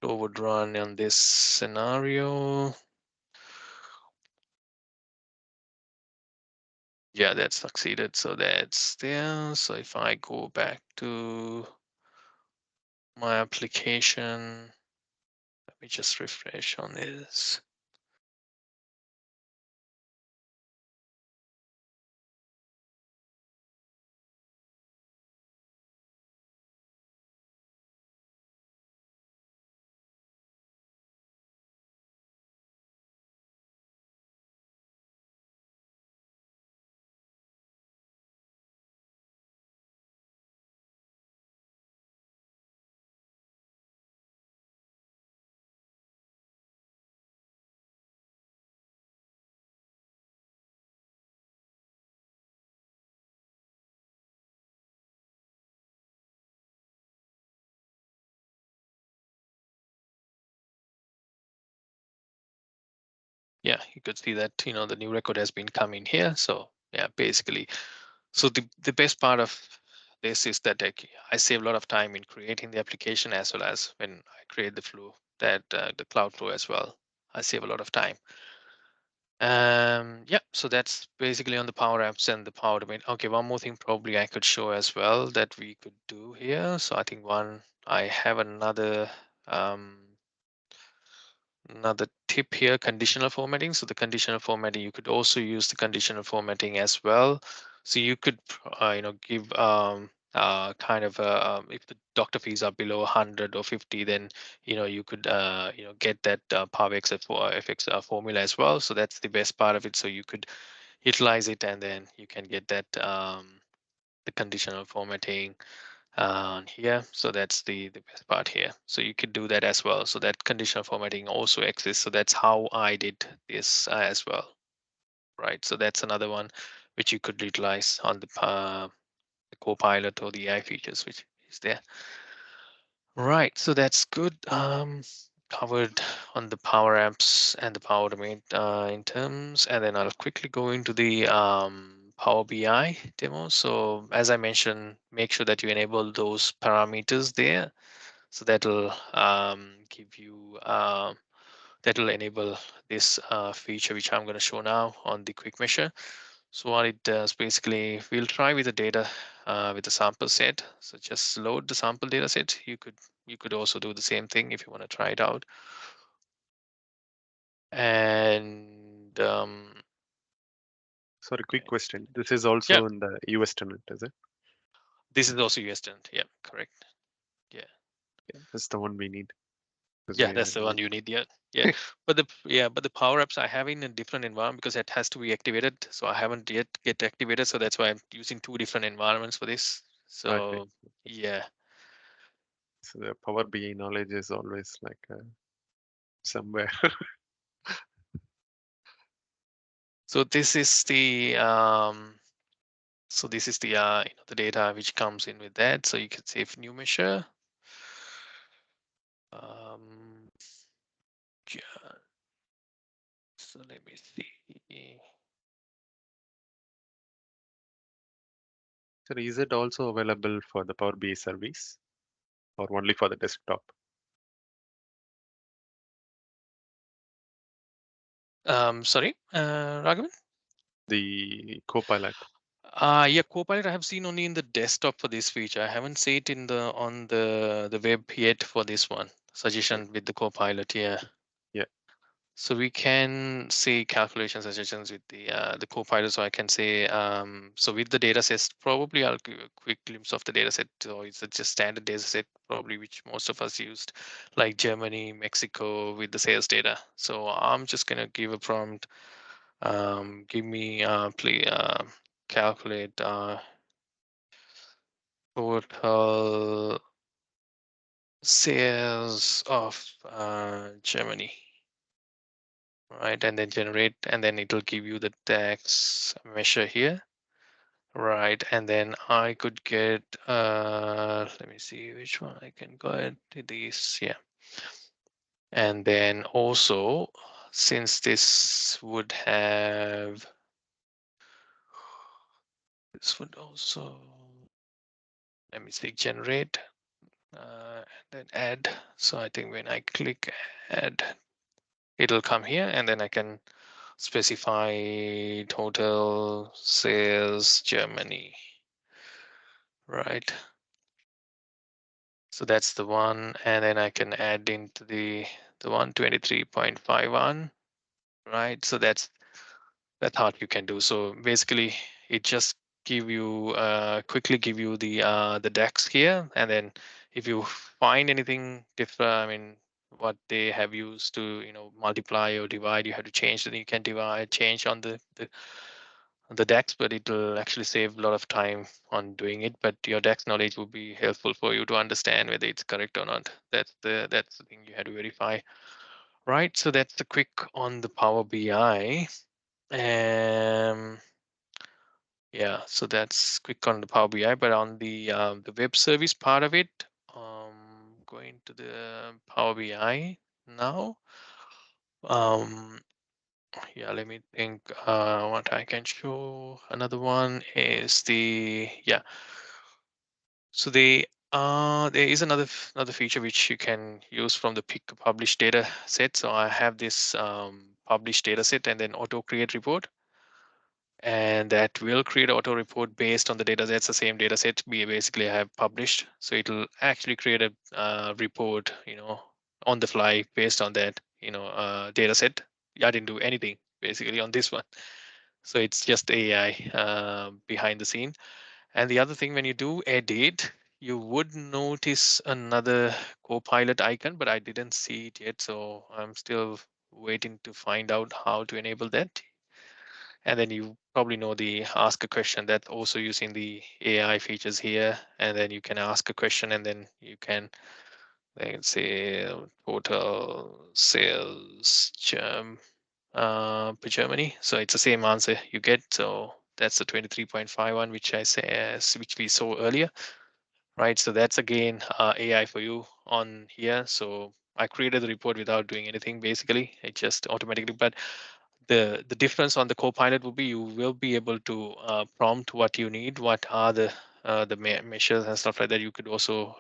would run on this scenario. Yeah, that succeeded, so that's there. So if I go back to my application, let me just refresh on this. Yeah, you could see that the new record has been coming here. So yeah, basically, so the best part of this is that I save a lot of time in creating the application as well as when I create the flow, that the cloud flow as well. I save a lot of time. Yeah, so that's basically on the Power Apps and the Power Domain. Okay, one more thing probably I could show as well that we could do here. So I think I have another tip here, conditional formatting. So the conditional formatting, you could also use the conditional formatting as well. So you could, give kind of if the doctor fees are below 100 or 50, then you could get that Power FX formula as well. So that's the best part of it. So you could utilize it, and then you can get that the conditional formatting here. So that's the best part here. So you could do that as well. So that conditional formatting also exists. So that's how I did this as well, right? So that's another one which you could utilize on the Copilot or the AI features which is there. Right, so that's good. Covered on the Power Apps and the Power Automate in terms, and then I'll quickly go into the Power BI demo. So as I mentioned, make sure that you enable those parameters there. So give you that'll enable this feature which I'm going to show now on the quick measure. So what it does basically, we'll try with the data with the sample set. So just load the sample data set. You could also do the same thing if you want to try it out. And Sorry, quick question. This is yeah, also in the US tenant, is it? this is also US tenant. Yeah, correct. Yeah. Yeah, that's the one we need. Because Yeah, we that's are the one you need. Yeah, yeah. But the Power Apps I have in a different environment because it has to be activated. So I haven't yet get activated. So that's why I'm using two different environments for this. okay. So yeah. So the Power BI knowledge is always like somewhere. So this is the the data which comes in with that. So you can save new measure. So let me see. So is it also available for the Power BI service or only for the desktop? Sorry, Raghavan? The Copilot. Yeah, Copilot I have seen only in the desktop for this feature. I haven't seen it in the on the web yet for this one. Suggestion with the Copilot, yeah. Yeah. So we can say calculation suggestions with the Copilot. So I can say so with the data sets, probably I'll give a quick glimpse of the data set. So it's just standard data set, probably which most of us used, like Germany, Mexico with the sales data. So I'm just gonna give a prompt. Give me please calculate total sales of Germany, right? And then generate, and then it'll give you the tax measure here, right? And then I could get, let me see which one I can go ahead to these, yeah. And then also, since this would have, this would also, let me see, generate, then add. So I think when I click add, it'll come here, and then I can specify total sales Germany, right? So that's the one, and then I can add into the 123.51, right? So that's how you can do. So basically, it just give you quickly give you the DAX here, and then if you find anything different, I mean, what they have used to multiply or divide, you have to change. Then you can divide change on the DAX, but it will actually save a lot of time on doing it. But your DAX knowledge will be helpful for you to understand whether it's correct or not. That's the thing you have to verify, right? So that's the quick on the Power BI. Yeah, so that's quick on the Power BI, but on the web service part of it, going to the Power BI now. Yeah, let me think. What I can show. Another one is the yeah. So there is another feature which you can use from the pick publish data set. So I have this published data set and then auto create report, and that will create auto report based on the data. That's the same data set we basically have published. So it'll actually create a report, on the fly based on that, data set. I didn't do anything basically on this one. So it's just AI behind the scene. And the other thing, when you do edit, you would notice another Copilot icon, but I didn't see it yet. So I'm still waiting to find out how to enable that. And then you probably know the ask a question, that also using the AI features here. And then you can ask a question, and then you can, let's say, total sales per Germany. So it's the same answer you get. So that's the 23.51, which I say, which we saw earlier, right? So that's again AI for you on here. So I created the report without doing anything. Basically, it just automatically. But the difference on the Copilot will be you will be able to prompt what you need, what are the measures and stuff like that. You could also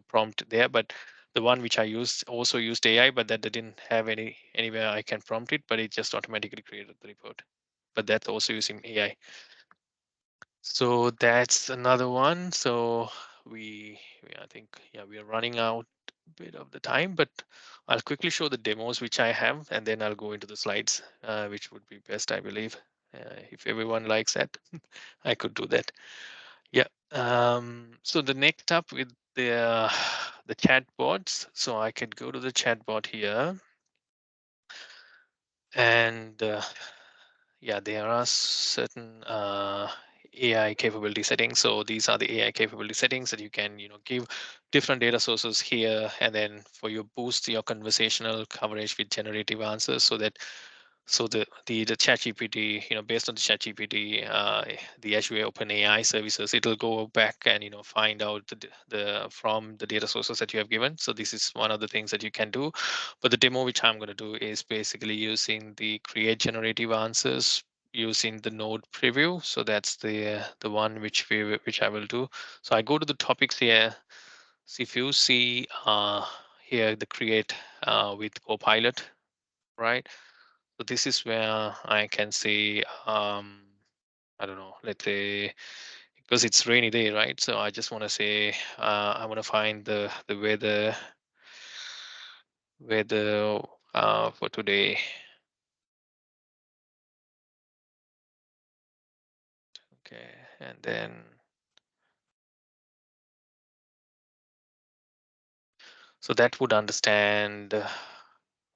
prompt there, but the one which I used also used AI, but that didn't have anywhere I can prompt it, but it just automatically created the report. But that's also using AI. So that's another one. So I think, yeah, we are running out a bit of the time, but I'll quickly show the demos which I have, and then I'll go into the slides, which would be best, I believe. If everyone likes that, I could do that. Yeah. So the next up with the chatbots. So I could go to the chatbot here, and yeah, there are certain AI capability settings. So these are the AI capability settings that you can, give different data sources here, and then for you boost your conversational coverage with generative answers, so that So the ChatGPT, based on the ChatGPT, the Azure OpenAI services, it'll go back and find out the from the data sources that you have given. So this is one of the things that you can do. But the demo which I'm going to do is basically using the create generative answers using the node preview. So that's the one which I will do. So I go to the topics here. So if you see here the create with Copilot, right? So this is where I can say, I don't know, let's say, because it's rainy day, right? So I just want to say, I want to find the weather for today. Okay, and then so that would understand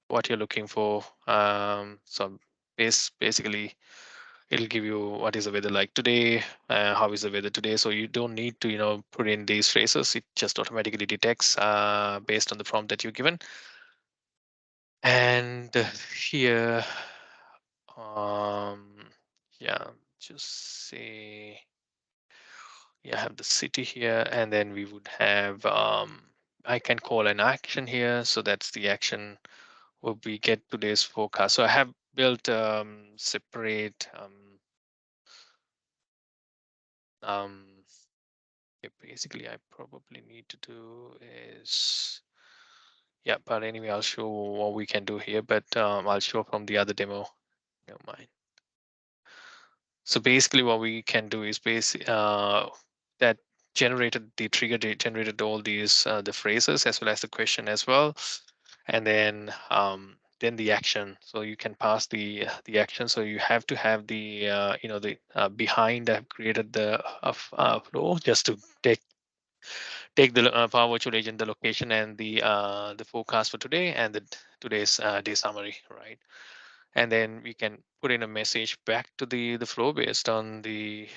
what you're looking for. So basically, it'll give you what is the weather like today, how is the weather today. So you don't need to put in these phrases. It just automatically detects based on the prompt that you're given. And here, um yeah, just say, yeah, I have the city here, and then we would have I can call an action here. So that's the action will be get today's forecast. So I have built separate um yeah, basically I probably need to do is, yeah, but anyway, I'll show what we can do here, but I'll show from the other demo. Never mind. So basically what we can do is that generated the trigger generated all these the phrases as well as the question as well, and then the action. So you can pass the action. So you have to have the the behind. I've created the flow just to take the Power Virtual Agent, the location and the forecast for today and today's day summary, right? And then we can put in a message back to the flow based on the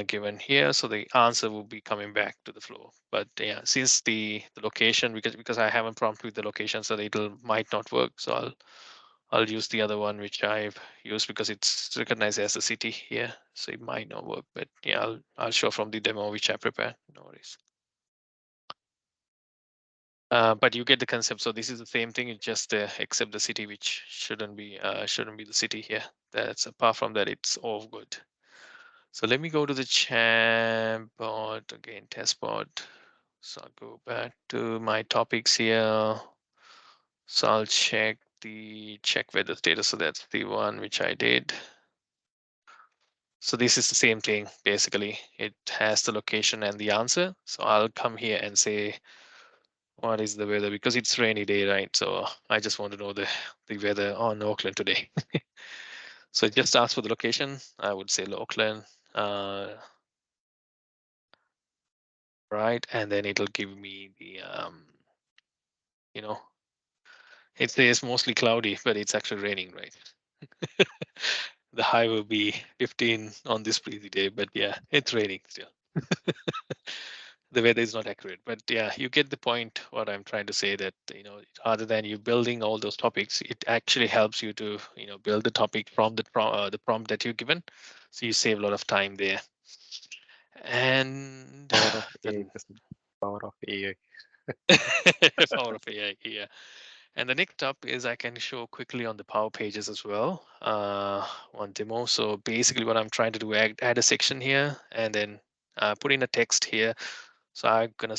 given here. So the answer will be coming back to the flow. But yeah, since the location, because I haven't prompted with the location, so it'll might not work. So I'll use the other one which I've used because it's recognized as a city here. So it might not work. But yeah, I'll show from the demo which I prepared. No worries. But you get the concept. So this is the same thing. It just except the city, which shouldn't be the city here. That's apart from that, it's all good. So let me go to the chatbot again, testbot. So I'll go back to my topics here. So I'll check weather status. So that's the one which I did. So this is the same thing. Basically, it has the location and the answer. So I'll come here and say, what is the weather? Because it's rainy day, right? So I just want to know the weather on Auckland today. So it just asks for the location. I would say Auckland, right? And then it'll give me the you know, it says mostly cloudy, but it's actually raining, right? The high will be 15 on this breezy day, but yeah, it's raining still. The weather is not accurate, but yeah, you get the point. What I'm trying to say that rather than you building all those topics, it actually helps you to build the topic from the prompt that you're given, so you save a lot of time there. And Power of AI. then Power of AI. power of AI here. And the next up is I can show quickly on the Power Pages as well. One demo. So basically, what I'm trying to do, add a section here, and then put in a text here. So I'm gonna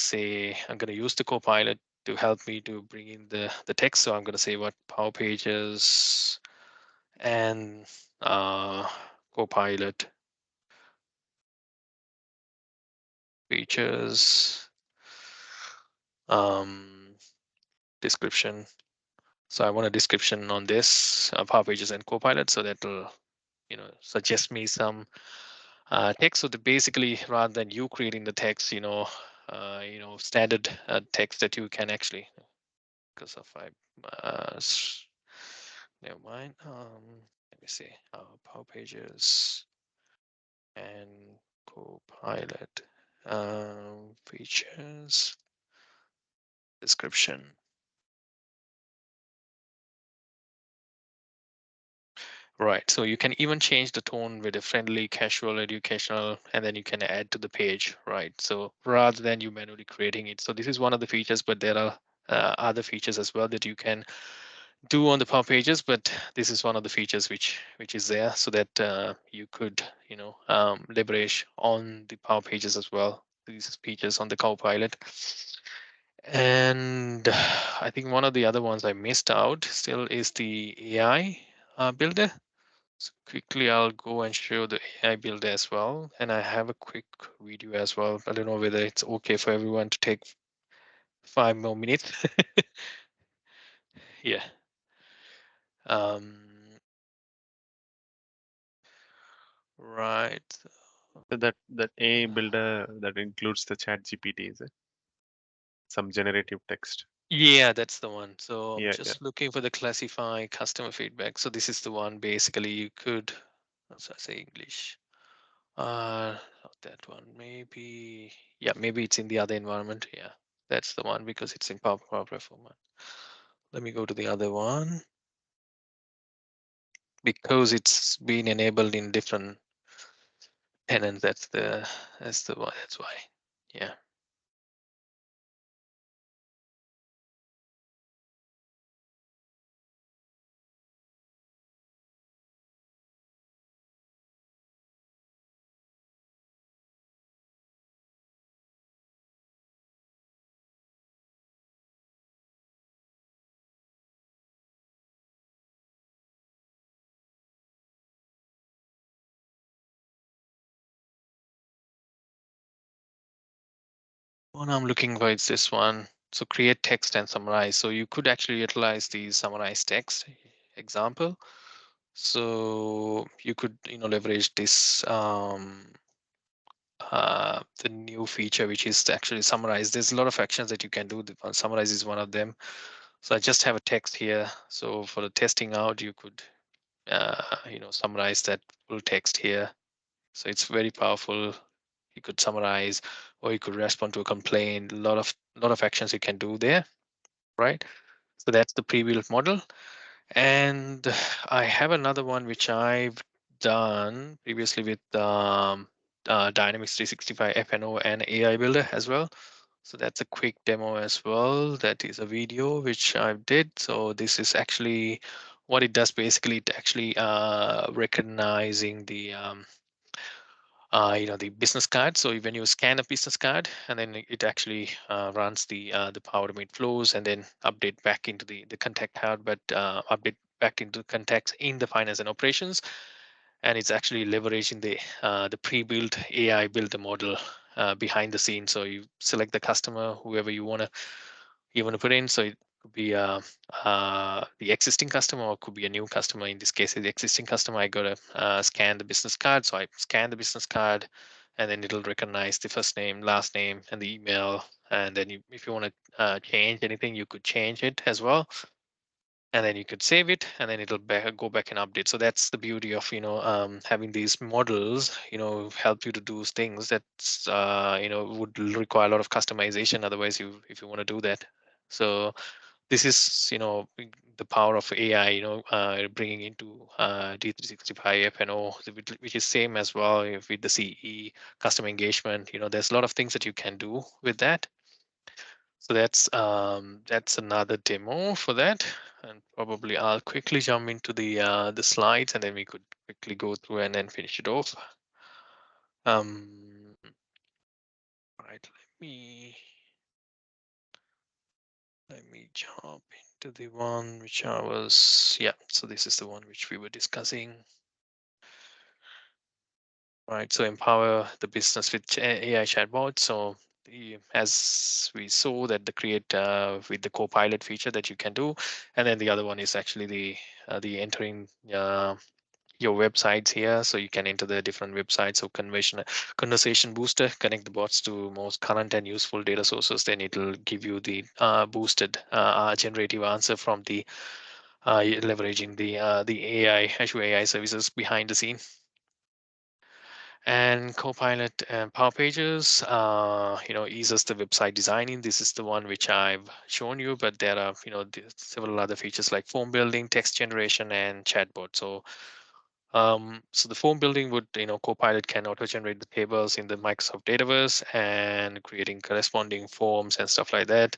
use the Copilot to help me to bring in the text. So I'm gonna say what Power Pages and Copilot features um, description. So I want a description on this Power Pages and Copilot, so that'll suggest me some text. So basically, rather than you creating the text, standard text that you can actually, because of never mind. Let me see. Power Pages and Copilot features description. Right. So you can even change the tone with a friendly, casual, educational, and then you can add to the page. Right. So rather than you manually creating it. So this is one of the features, but there are other features as well that you can do on the Power Pages. But this is one of the features which is there, so that you could leverage on the Power Pages as well. These features on the Copilot. And I think one of the other ones I missed out still is the AI builder. So quickly, I'll go and show the AI builder as well. And I have a quick video as well. I don't know whether it's okay for everyone to take 5 more minutes. Yeah. Um, right. So that AI builder that includes the chat GPT, is it? Some generative text. Yeah, that's the one. So I'm Yeah, yeah. just looking for the classify customer feedback. So this is the one basically you could, let's say English. Not that one. Maybe, yeah, maybe it's in the other environment. Yeah, that's the one because it's in Power Platform. Let me go to the other one because it's been enabled in different tenants. That's the one. That's why. Yeah. One I'm looking for is this one. So create text and summarize. So you could actually utilize the summarize text example. So you could leverage this the new feature, which is to actually summarize. There's a lot of actions that you can do. The summarize is one of them. So I just have a text here. So for the testing out, you could summarize that full text here. So it's very powerful. You could summarize, or you could respond to a complaint. A lot of actions you can do there, right? So that's the pre-built model. And I have another one which I've done previously with Dynamics 365 FNO and AI Builder as well. So that's a quick demo as well. That is a video which I did. So this is actually what it does. Basically, it actually recognizing the business card. So when you scan a business card, and then it actually runs the Power Automate flows, and then update back into the contact card, but update back into contacts in the finance and operations. And it's actually leveraging the pre-built AI builder model behind the scenes. So you select the customer, whoever you want to put in. So it could be the existing customer, or could be a new customer. In this case, the existing customer. I gotta scan the business card. So I scan the business card, and then it'll recognize the first name, last name, and the email. And then if you want to change anything, you could change it as well. And then you could save it, and then it'll go back and update. So that's the beauty of having these models help you to do things that's would require a lot of customization otherwise, if you want to do that. So this is the power of AI, bringing into D365 FNO, which is same as well with the CE customer engagement. There's a lot of things that you can do with that. So that's another demo for that. And probably I'll quickly jump into the slides, and then we could quickly go through and then finish it off. Right, let me jump into the one which I was, yeah, so this is the one which we were discussing. Right, so empower the business with AI chatbot. So as we saw that the create with the Copilot feature that you can do, and then the other one is actually the entering your websites here. So you can enter the different websites. So conversation booster, connect the bots to most current and useful data sources. Then it'll give you the boosted generative answer from the leveraging the AI Azure AI services behind the scene. And Copilot and Power Pages, eases the website designing. This is the one which I've shown you, but there are, several other features like form building, text generation, and chatbot. So So the form building would, Copilot can auto-generate the tables in the Microsoft database and creating corresponding forms and stuff like that.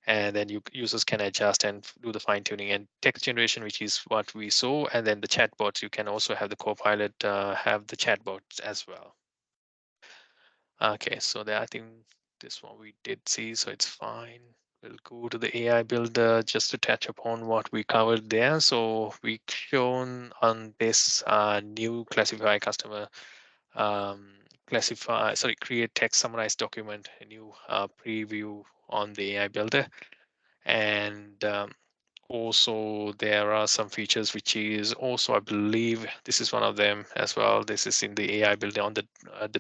And then users can adjust and do the fine tuning and text generation, which is what we saw. And then the chatbots, you can also have the Copilot have the chatbots as well. Okay, so I think this one we did see, so it's fine. We'll go to the AI builder just to touch upon what we covered there. So we shown on this new classify customer create text summarize document, a new preview on the AI builder. And also there are some features which is also, I believe this is one of them as well. This is in the AI builder on the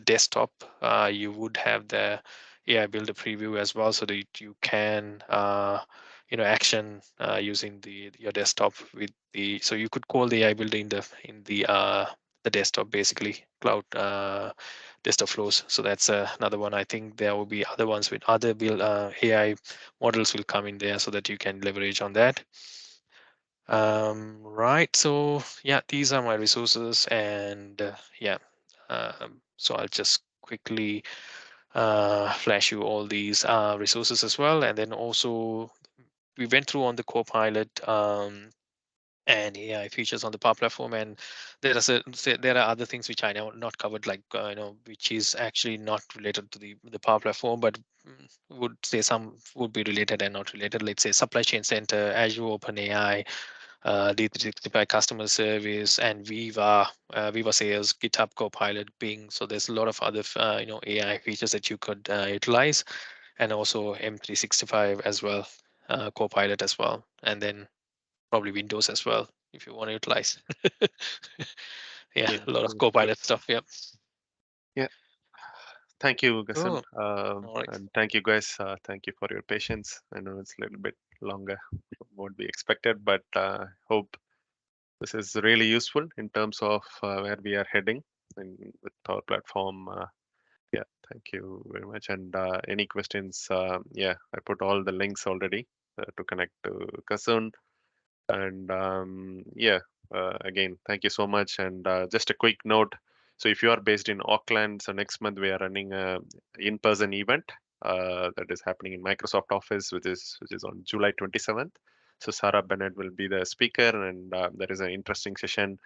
desktop. You would have the AI builder preview as well, so that you can action using your desktop with the, so you could call the AI builder in the desktop, basically cloud desktop flows. So that's another one. I think there will be other ones with other build AI models will come in there so that you can leverage on that. Right, so yeah, these are my resources, and yeah, so I'll just quickly flash you all these resources as well. And then also we went through on the Copilot and AI features on the Power Platform, and there are other things which I know not covered, like which is actually not related to the Power Platform, but would say some would be related and not related. Let's say Supply Chain Center, Azure OpenAI, D365 Customer Service, and Viva Sales, GitHub Copilot, Bing. So there's a lot of other AI features that you could utilize, and also M365 as well, Copilot as well, and then probably Windows as well if you want to utilize. Yeah, Yeah, a lot of sounds good. Copilot stuff. Yep. Yeah, thank you, Gasan, Oh, all right. and thank you guys. Thank you for your patience. I know it's a little bit longer from what we expected, but hope this is really useful in terms of where we are heading with our platform. Yeah, thank you very much. And any questions? Yeah, I put all the links already to connect to Kasun. And yeah, again, thank you so much. And just a quick note. So if you are based in Auckland, so next month we are running a in-person event that is happening in Microsoft Office, which is on July 27th. So Sarah Bennett will be the speaker, and there is an interesting session.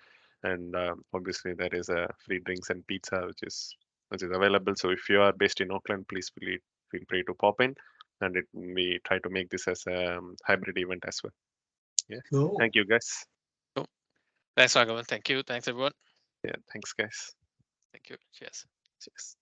And obviously there is a free drinks and pizza, which is available. So if you are based in Auckland, please feel free to pop in, and we try to make this as a hybrid event as well. Yeah. Cool. Thank you, guys. Cool. Thanks, Raghavan. Thank you. Thanks, everyone. Yeah. Thanks, guys. Thank you. Cheers. Cheers.